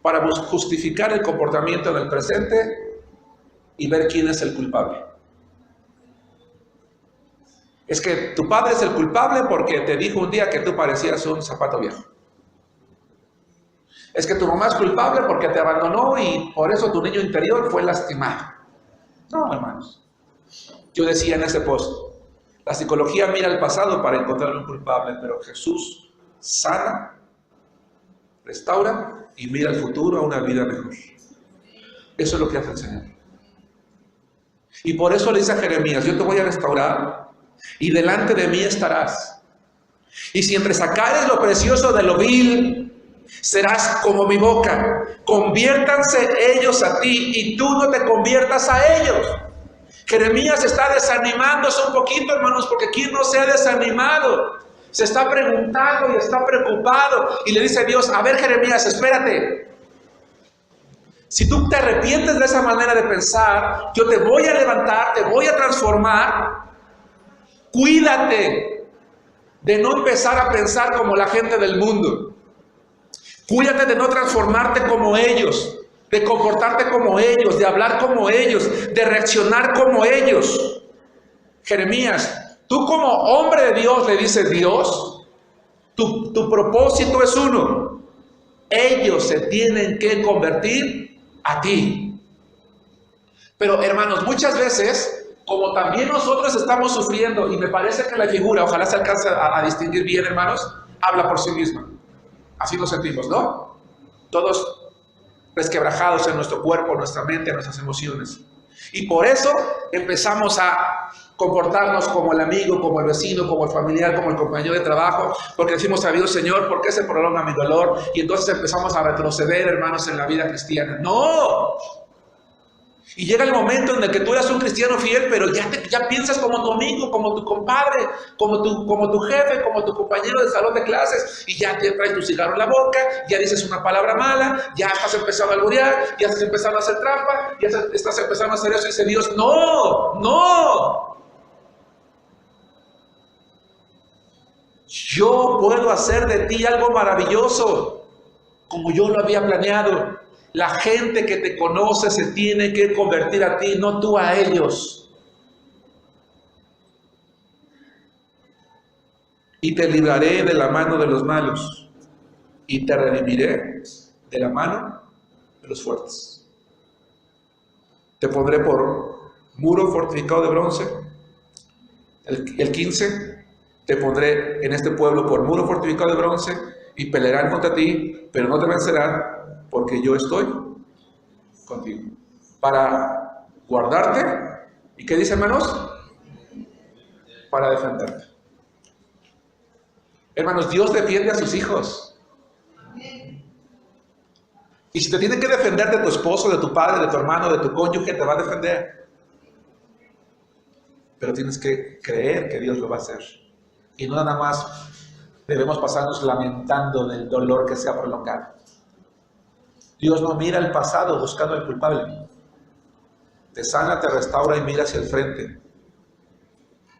para justificar el comportamiento en el presente y ver quién es el culpable. Es que tu padre es el culpable porque te dijo un día que tú parecías un zapato viejo. Es que tu mamá es culpable porque te abandonó y por eso tu niño interior fue lastimado. No, hermanos. Yo decía en ese post, la psicología mira al pasado para encontrar un culpable, pero Jesús sana, restaura y mira al futuro a una vida mejor. Eso es lo que hace el Señor. Y por eso le dice a Jeremías, yo te voy a restaurar y delante de mí estarás. Y si entresacares lo precioso de lo vil, serás como mi boca. Conviértanse ellos a ti y tú no te conviertas a ellos. Jeremías está desanimándose un poquito, hermanos, porque ¿quién no se ha desanimado? Se está preguntando y está preocupado. Y le dice a Dios, a ver, Jeremías, espérate. Si tú te arrepientes de esa manera de pensar, yo te voy a levantar, te voy a transformar. Cuídate de no empezar a pensar como la gente del mundo. Cuídate de no transformarte como ellos, de comportarte como ellos, de hablar como ellos, de reaccionar como ellos. Jeremías, tú como hombre de Dios, le dice Dios, tu propósito es uno. Ellos se tienen que convertir a ti. Pero hermanos, muchas veces, como también nosotros estamos sufriendo, y me parece que la figura, ojalá se alcance a distinguir bien, hermanos, habla por sí misma. Así nos sentimos, ¿no? Todos resquebrajados en nuestro cuerpo, en nuestra mente, en nuestras emociones. Y por eso empezamos a comportarnos como el amigo, como el vecino, como el familiar, como el compañero de trabajo, porque decimos a Dios, Señor, ¿por qué se prolonga mi dolor? Y entonces empezamos a retroceder, hermanos, en la vida cristiana. ¡No! Y llega el momento en el que tú eres un cristiano fiel, pero ya piensas como tu amigo, como tu compadre, como tu jefe, como tu compañero de salón de clases, y ya te traes tu cigarro en la boca, ya dices una palabra mala, ya estás empezando a alburear, ya estás empezando a hacer trampa, ya estás empezando a hacer eso, y dice Dios, no. Yo puedo hacer de ti algo maravilloso, como yo lo había planeado. La gente que te conoce se tiene que convertir a ti, no tú a ellos. Y te libraré de la mano de los malos, y te redimiré de la mano de los fuertes. Te pondré por muro fortificado de bronce. El 15, te pondré en este pueblo por muro fortificado de bronce, y pelearán contra ti, pero no te vencerán, porque yo estoy contigo, para guardarte. ¿Y qué dice, hermanos? Para defenderte. Hermanos, Dios defiende a sus hijos. Y si te tiene que defender de tu esposo, de tu padre, de tu hermano, de tu cónyuge, te va a defender. Pero tienes que creer que Dios lo va a hacer. Y no nada más debemos pasarnos lamentando del dolor que se ha prolongado. Dios no mira el pasado buscando al culpable. Te sana, te restaura y mira hacia el frente.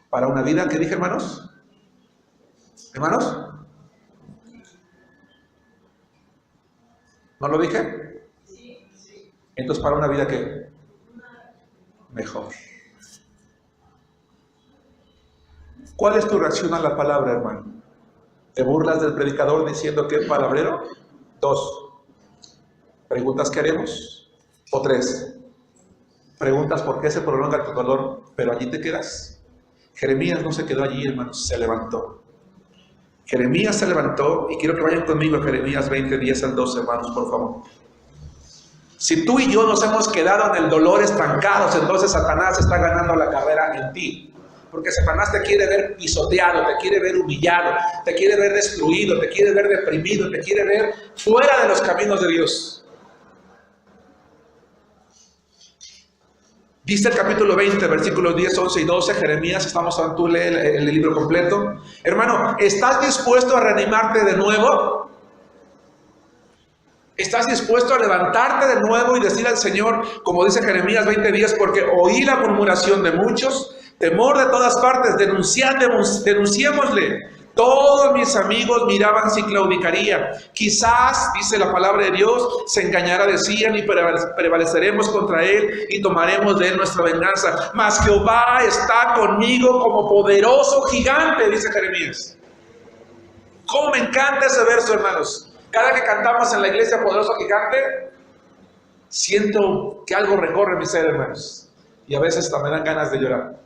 Para una vida, ¿qué dije, hermanos? ¿Hermanos? ¿No lo dije? Entonces, para una vida, ¿qué? Mejor. ¿Cuál es tu reacción a la palabra, hermano? ¿Te burlas del predicador diciendo que es palabrero? 2. ¿Preguntas qué haremos? O 3. Preguntas por qué se prolonga tu dolor, pero allí te quedas. Jeremías no se quedó allí, hermanos, se levantó. Jeremías se levantó, y quiero que vayan conmigo a Jeremías 20, 10 al 12, hermanos, por favor. Si tú y yo nos hemos quedado en el dolor estancados, entonces Satanás está ganando la carrera en ti. Porque Satanás te quiere ver pisoteado, te quiere ver humillado, te quiere ver destruido, te quiere ver deprimido, te quiere ver fuera de los caminos de Dios. Dice el capítulo 20, versículos 10, 11 y 12, Jeremías, tú lee el libro completo. Hermano, ¿estás dispuesto a reanimarte de nuevo? ¿Estás dispuesto a levantarte de nuevo y decir al Señor, como dice Jeremías 20:10, porque oí la murmuración de muchos, temor de todas partes, denunciémosle? Todos mis amigos miraban si claudicaría. Quizás, dice la palabra de Dios, se engañará, decían, y prevaleceremos contra él y tomaremos de él nuestra venganza. Mas Jehová está conmigo como poderoso gigante, dice Jeremías. ¿Cómo me encanta ese verso, hermanos? Cada que cantamos en la iglesia Poderoso Gigante, siento que algo recorre mi ser, hermanos. Y a veces hasta me dan ganas de llorar.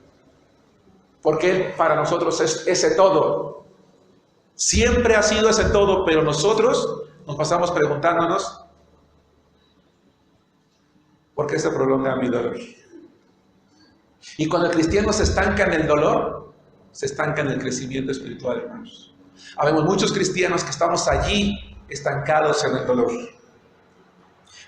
Porque Él para nosotros es ese todo. Siempre ha sido ese todo, pero nosotros nos pasamos preguntándonos, ¿por qué se prolonga mi dolor? Y cuando el cristiano se estanca en el dolor, se estanca en el crecimiento espiritual, hermanos. Habemos muchos cristianos que estamos allí estancados en el dolor.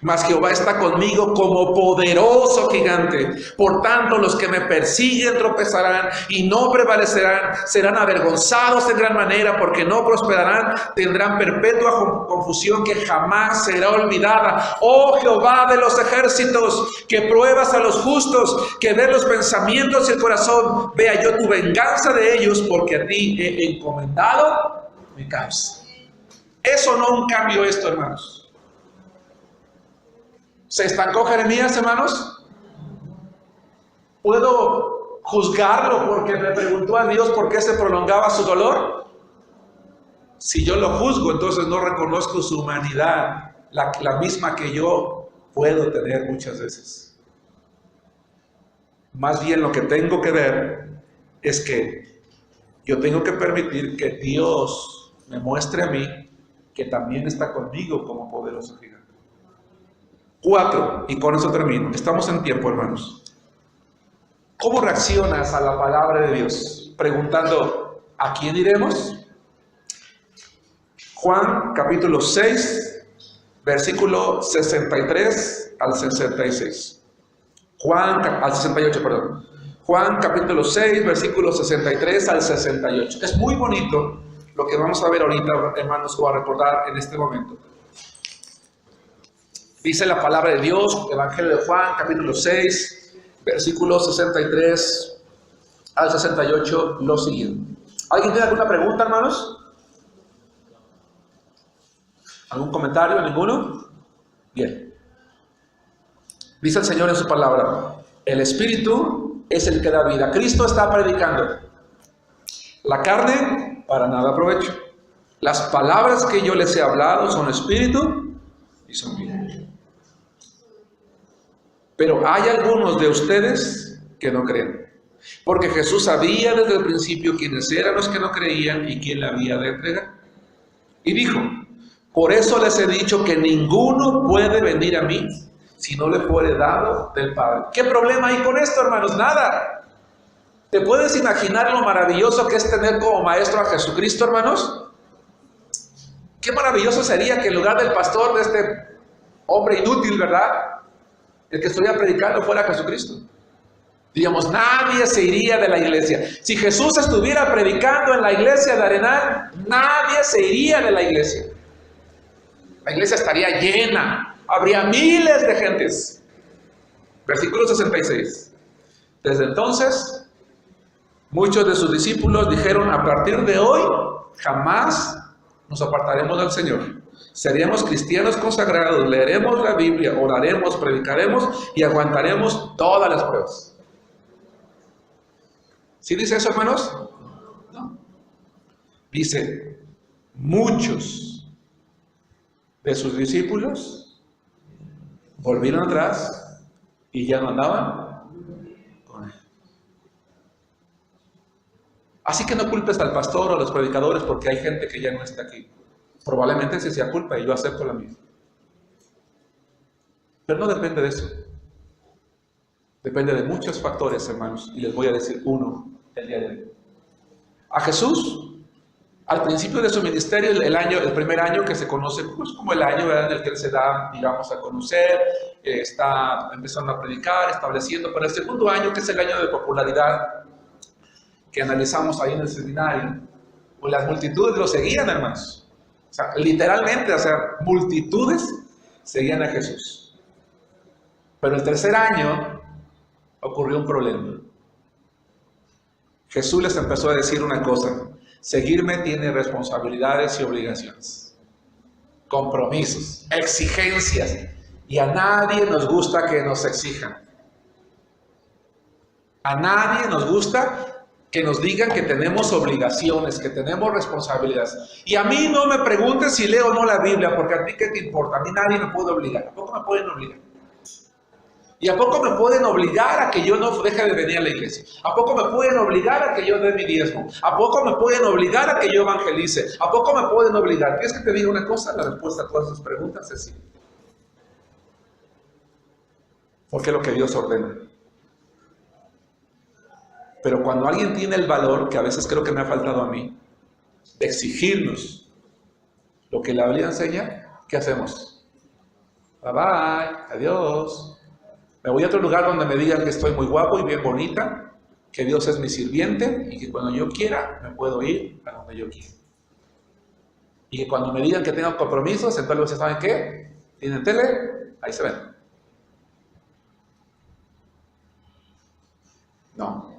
Mas Jehová está conmigo como poderoso gigante. Por tanto, los que me persiguen tropezarán y no prevalecerán. Serán avergonzados en gran manera, porque no prosperarán. Tendrán perpetua confusión que jamás será olvidada. Oh Jehová de los ejércitos, que pruebas a los justos, que ves los pensamientos y el corazón. Vea yo tu venganza de ellos, porque a ti he encomendado mi causa. Eso no un cambio esto, hermanos. ¿Se estancó Jeremías, hermanos? ¿Puedo juzgarlo porque me preguntó a Dios por qué se prolongaba su dolor? Si yo lo juzgo, entonces no reconozco su humanidad, la misma que yo puedo tener muchas veces. Más bien lo que tengo que ver es que yo tengo que permitir que Dios me muestre a mí que también está conmigo como poderoso gigante. 4, y con eso termino. Estamos en tiempo, hermanos. ¿Cómo reaccionas a la palabra de Dios? Preguntando, ¿a quién iremos? Juan capítulo 6, versículo 63 al 66. Al 68, perdón. Juan capítulo 6, versículos 63 al 68. Es muy bonito lo que vamos a ver ahorita, hermanos, o a recordar en este momento. Dice la palabra de Dios, Evangelio de Juan, capítulo 6, versículos 63 al 68, lo siguiente. ¿Alguien tiene alguna pregunta, hermanos? ¿Algún comentario? ¿Ninguno? Bien. Dice el Señor en su palabra, el Espíritu es el que da vida. Cristo está predicando. La carne, para nada aprovecho. Las palabras que yo les he hablado son Espíritu y son vida. Pero hay algunos de ustedes que no creen. Porque Jesús sabía desde el principio quiénes eran los que no creían y quién le había de entregar. Y dijo, por eso les he dicho que ninguno puede venir a mí si no le fuere dado del Padre. ¿Qué problema hay con esto, hermanos? Nada. ¿Te puedes imaginar lo maravilloso que es tener como maestro a Jesucristo, hermanos? Qué maravilloso sería que en lugar del pastor, de este hombre inútil, ¿verdad?, el que estuviera predicando fuera Jesucristo. Digamos, nadie se iría de la iglesia. Si Jesús estuviera predicando en la iglesia de Arenal, nadie se iría de la iglesia. La iglesia estaría llena. Habría miles de gentes. Versículo 66. Desde entonces, muchos de sus discípulos dijeron, a partir de hoy, jamás nos apartaremos del Señor. Seremos cristianos consagrados, leeremos la Biblia, oraremos, predicaremos y aguantaremos todas las pruebas. ¿Sí dice eso, hermanos? No. Dice, muchos de sus discípulos volvieron atrás y ya no andaban con él. Así que no culpes al pastor o a los predicadores porque hay gente que ya no está aquí. Probablemente ese sea culpa y yo acepto la mía. Pero no depende de eso. Depende de muchos factores, hermanos, y les voy a decir uno el día de hoy. A Jesús, al principio de su ministerio, el primer año que se conoce pues, como el año, ¿verdad?, en el que él se da, digamos, a conocer, está empezando a predicar, estableciendo, pero el segundo año, que es el año de popularidad, que analizamos ahí en el seminario, pues las multitudes lo seguían, hermanos. O sea, literalmente, multitudes seguían a Jesús. Pero el tercer año ocurrió un problema. Jesús les empezó a decir una cosa: seguirme tiene responsabilidades y obligaciones, compromisos, exigencias, y a nadie nos gusta que nos exijan. A nadie nos gusta que nos digan que tenemos obligaciones, que tenemos responsabilidades. Y a mí no me preguntes si leo o no la Biblia, porque a ti qué te importa, a mí nadie me puede obligar. ¿A poco me pueden obligar? ¿Y a poco me pueden obligar a que yo no deje de venir a la iglesia? ¿A poco me pueden obligar a que yo dé mi diezmo? ¿A poco me pueden obligar a que yo evangelice? ¿A poco me pueden obligar? ¿Quieres que te diga una cosa? La respuesta a todas sus preguntas es sí. Porque es lo que Dios ordena. Pero cuando alguien tiene el valor, que a veces creo que me ha faltado a mí, de exigirnos lo que la Biblia enseña, ¿qué hacemos? Bye bye, adiós. Me voy a otro lugar donde me digan que estoy muy guapo y bien bonita, que Dios es mi sirviente y que cuando yo quiera me puedo ir a donde yo quiera. Y que cuando me digan que tengo compromisos, entonces ¿saben qué? ¿Tienen tele? Ahí se ven. No.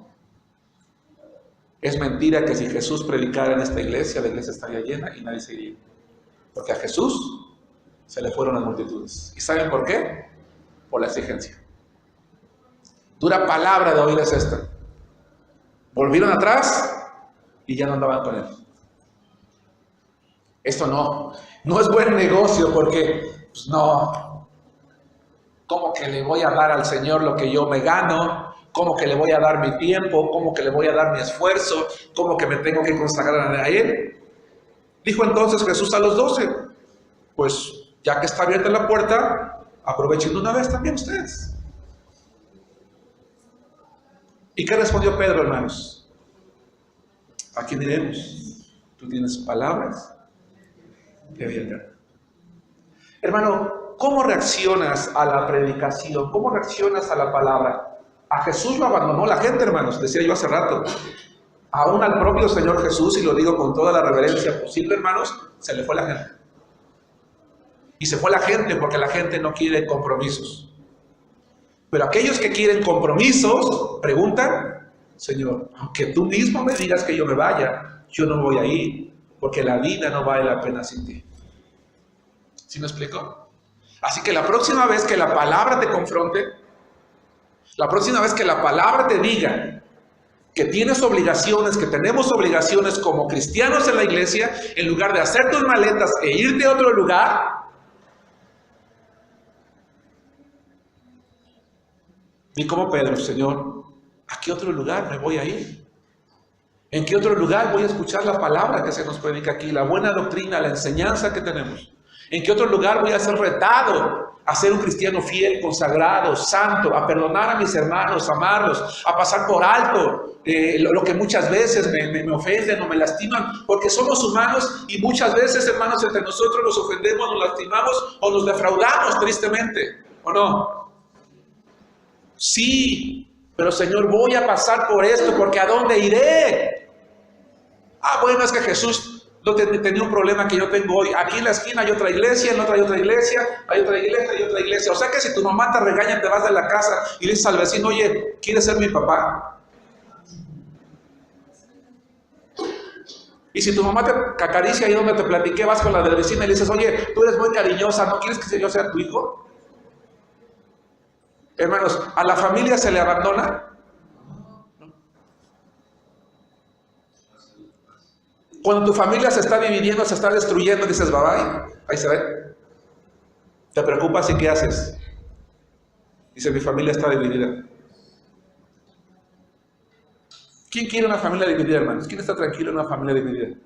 Es mentira que si Jesús predicara en esta iglesia, la iglesia estaría llena y nadie se iría. Porque a Jesús se le fueron las multitudes. ¿Y saben por qué? Por la exigencia. Dura palabra de oír es esta. Volvieron atrás y ya no andaban con él. Esto no es buen negocio porque, pues no, ¿cómo que le voy a dar al Señor lo que yo me gano? ¿Cómo que le voy a dar mi tiempo? ¿Cómo que le voy a dar mi esfuerzo? ¿Cómo que me tengo que consagrar a Él? Dijo entonces Jesús a los 12, pues ya que está abierta la puerta, aprovechen de una vez también ustedes. ¿Y qué respondió Pedro, hermanos? ¿A quién iremos? Tú tienes palabras de vida. Hermano, ¿Cómo reaccionas a la predicación? ¿Cómo reaccionas a la palabra? A Jesús lo abandonó la gente, hermanos, decía yo hace rato. Aún al propio Señor Jesús, y lo digo con toda la reverencia posible, hermanos, se le fue la gente. Y se fue la gente porque la gente no quiere compromisos. Pero aquellos que quieren compromisos, preguntan, Señor, aunque tú mismo me digas que yo me vaya, yo no voy a ir, porque la vida no vale la pena sin ti. ¿Sí me explico? Así que la próxima vez que la palabra te confronte, la próxima vez que la palabra te diga que tienes obligaciones, que tenemos obligaciones como cristianos en la iglesia, en lugar de hacer tus maletas e irte a otro lugar, di como Pedro, Señor, ¿a qué otro lugar me voy a ir? ¿En qué otro lugar voy a escuchar la palabra que se nos predica aquí, la buena doctrina, la enseñanza que tenemos? ¿En qué otro lugar voy a ser retado a ser un cristiano fiel, consagrado, santo, a perdonar a mis hermanos, a amarlos, a pasar por alto lo que muchas veces me ofenden o me lastiman? Porque somos humanos y muchas veces, hermanos, entre nosotros nos ofendemos, nos lastimamos o nos defraudamos tristemente, ¿o no? Sí, pero Señor, voy a pasar por esto, porque ¿a dónde iré? Ah, bueno, es que Jesús no tenía un problema que yo tengo hoy. Aquí en la esquina hay otra iglesia, en la otra hay otra iglesia, hay otra iglesia y otra iglesia. O sea que si tu mamá te regaña, te vas de la casa y le dices al vecino, oye, ¿quieres ser mi papá? Y si tu mamá te acaricia ahí donde te platiqué, vas con la de la vecina y le dices, oye, tú eres muy cariñosa, ¿no quieres que yo sea tu hijo? Hermanos, ¿a la familia se le abandona? Cuando tu familia se está dividiendo, se está destruyendo, dices, bye bye, ahí se ve. ¿Te preocupas y qué haces? Dice, mi familia está dividida. ¿Quién quiere una familia dividida, hermanos? ¿Quién está tranquilo en una familia dividida?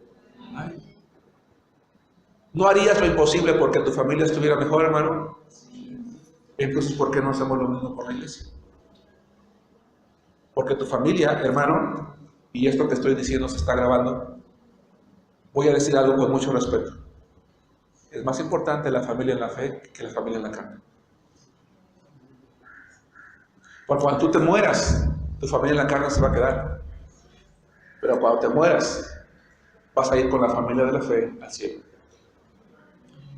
Ay. ¿No harías lo imposible porque tu familia estuviera mejor, hermano? Entonces, ¿por qué no hacemos lo mismo con la iglesia? Porque tu familia, hermano, y esto que estoy diciendo se está grabando, voy a decir algo con mucho respeto. Es más importante la familia en la fe que la familia en la carne. Porque cuando tú te mueras, tu familia en la carne se va a quedar. Pero cuando te mueras, vas a ir con la familia de la fe al cielo.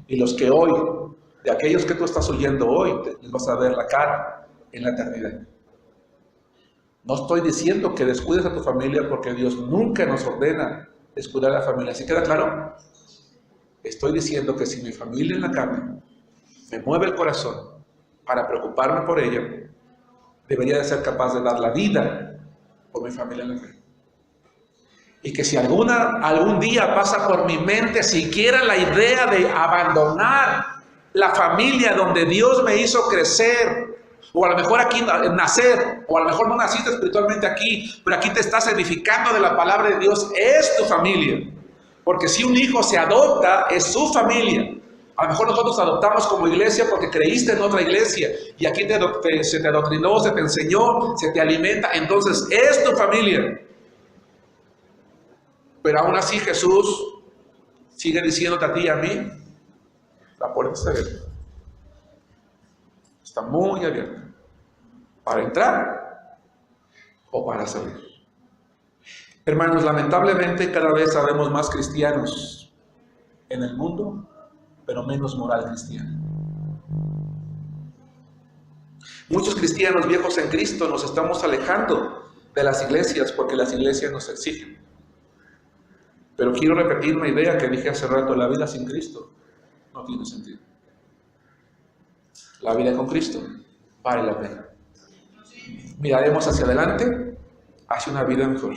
Y los que hoy, de aquellos que tú estás oyendo hoy, les vas a ver la cara en la eternidad. No estoy diciendo que descuides a tu familia, porque Dios nunca nos ordena descuidar a la familia. ¿Sí queda claro? Estoy diciendo que si mi familia en la carne me mueve el corazón para preocuparme por ella, debería de ser capaz de dar la vida por mi familia en la fe. Y que si algún día pasa por mi mente siquiera la idea de abandonar la familia donde Dios me hizo crecer, o a lo mejor aquí nacer, o a lo mejor no naciste espiritualmente aquí, pero aquí te estás edificando de la palabra de Dios, es tu familia. Porque si un hijo se adopta, es su familia. A lo mejor nosotros adoptamos como iglesia porque creíste en otra iglesia, y aquí se te adoctrinó, se te enseñó, se te alimenta, entonces es tu familia. Pero aún así Jesús sigue diciéndote a ti y a mí, la puerta está abierta. Está muy abierta. Para entrar o para salir. Hermanos, lamentablemente cada vez sabemos más cristianos en el mundo, pero menos moral cristiana. Muchos cristianos viejos en Cristo nos estamos alejando de las iglesias porque las iglesias nos exigen. Pero quiero repetir una idea que dije hace rato: la vida sin Cristo no tiene sentido. La vida con Cristo vale la pena. Miraremos hacia adelante, hacia una vida mejor.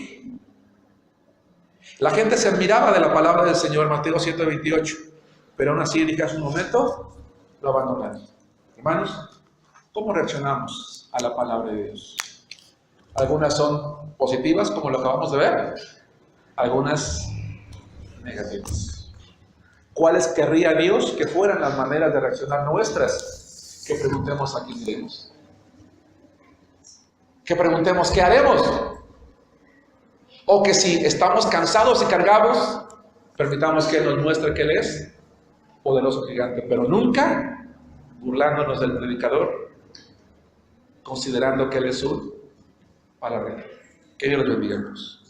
La gente se admiraba de la palabra del Señor, Mateo 7:28, pero aún así, dije hace un momento, lo abandonaron. Hermanos, ¿cómo reaccionamos a la palabra de Dios? Algunas son positivas, como lo acabamos de ver, algunas negativas. ¿Cuáles querría Dios que fueran las maneras de reaccionar nuestras? Que preguntemos a quién iremos. Que preguntemos qué haremos. O que si estamos cansados y cargados, permitamos que Él nos muestre que Él es poderoso gigante, pero nunca burlándonos del predicador, considerando que él es un paladín. Que Dios los bendiga, hermanos.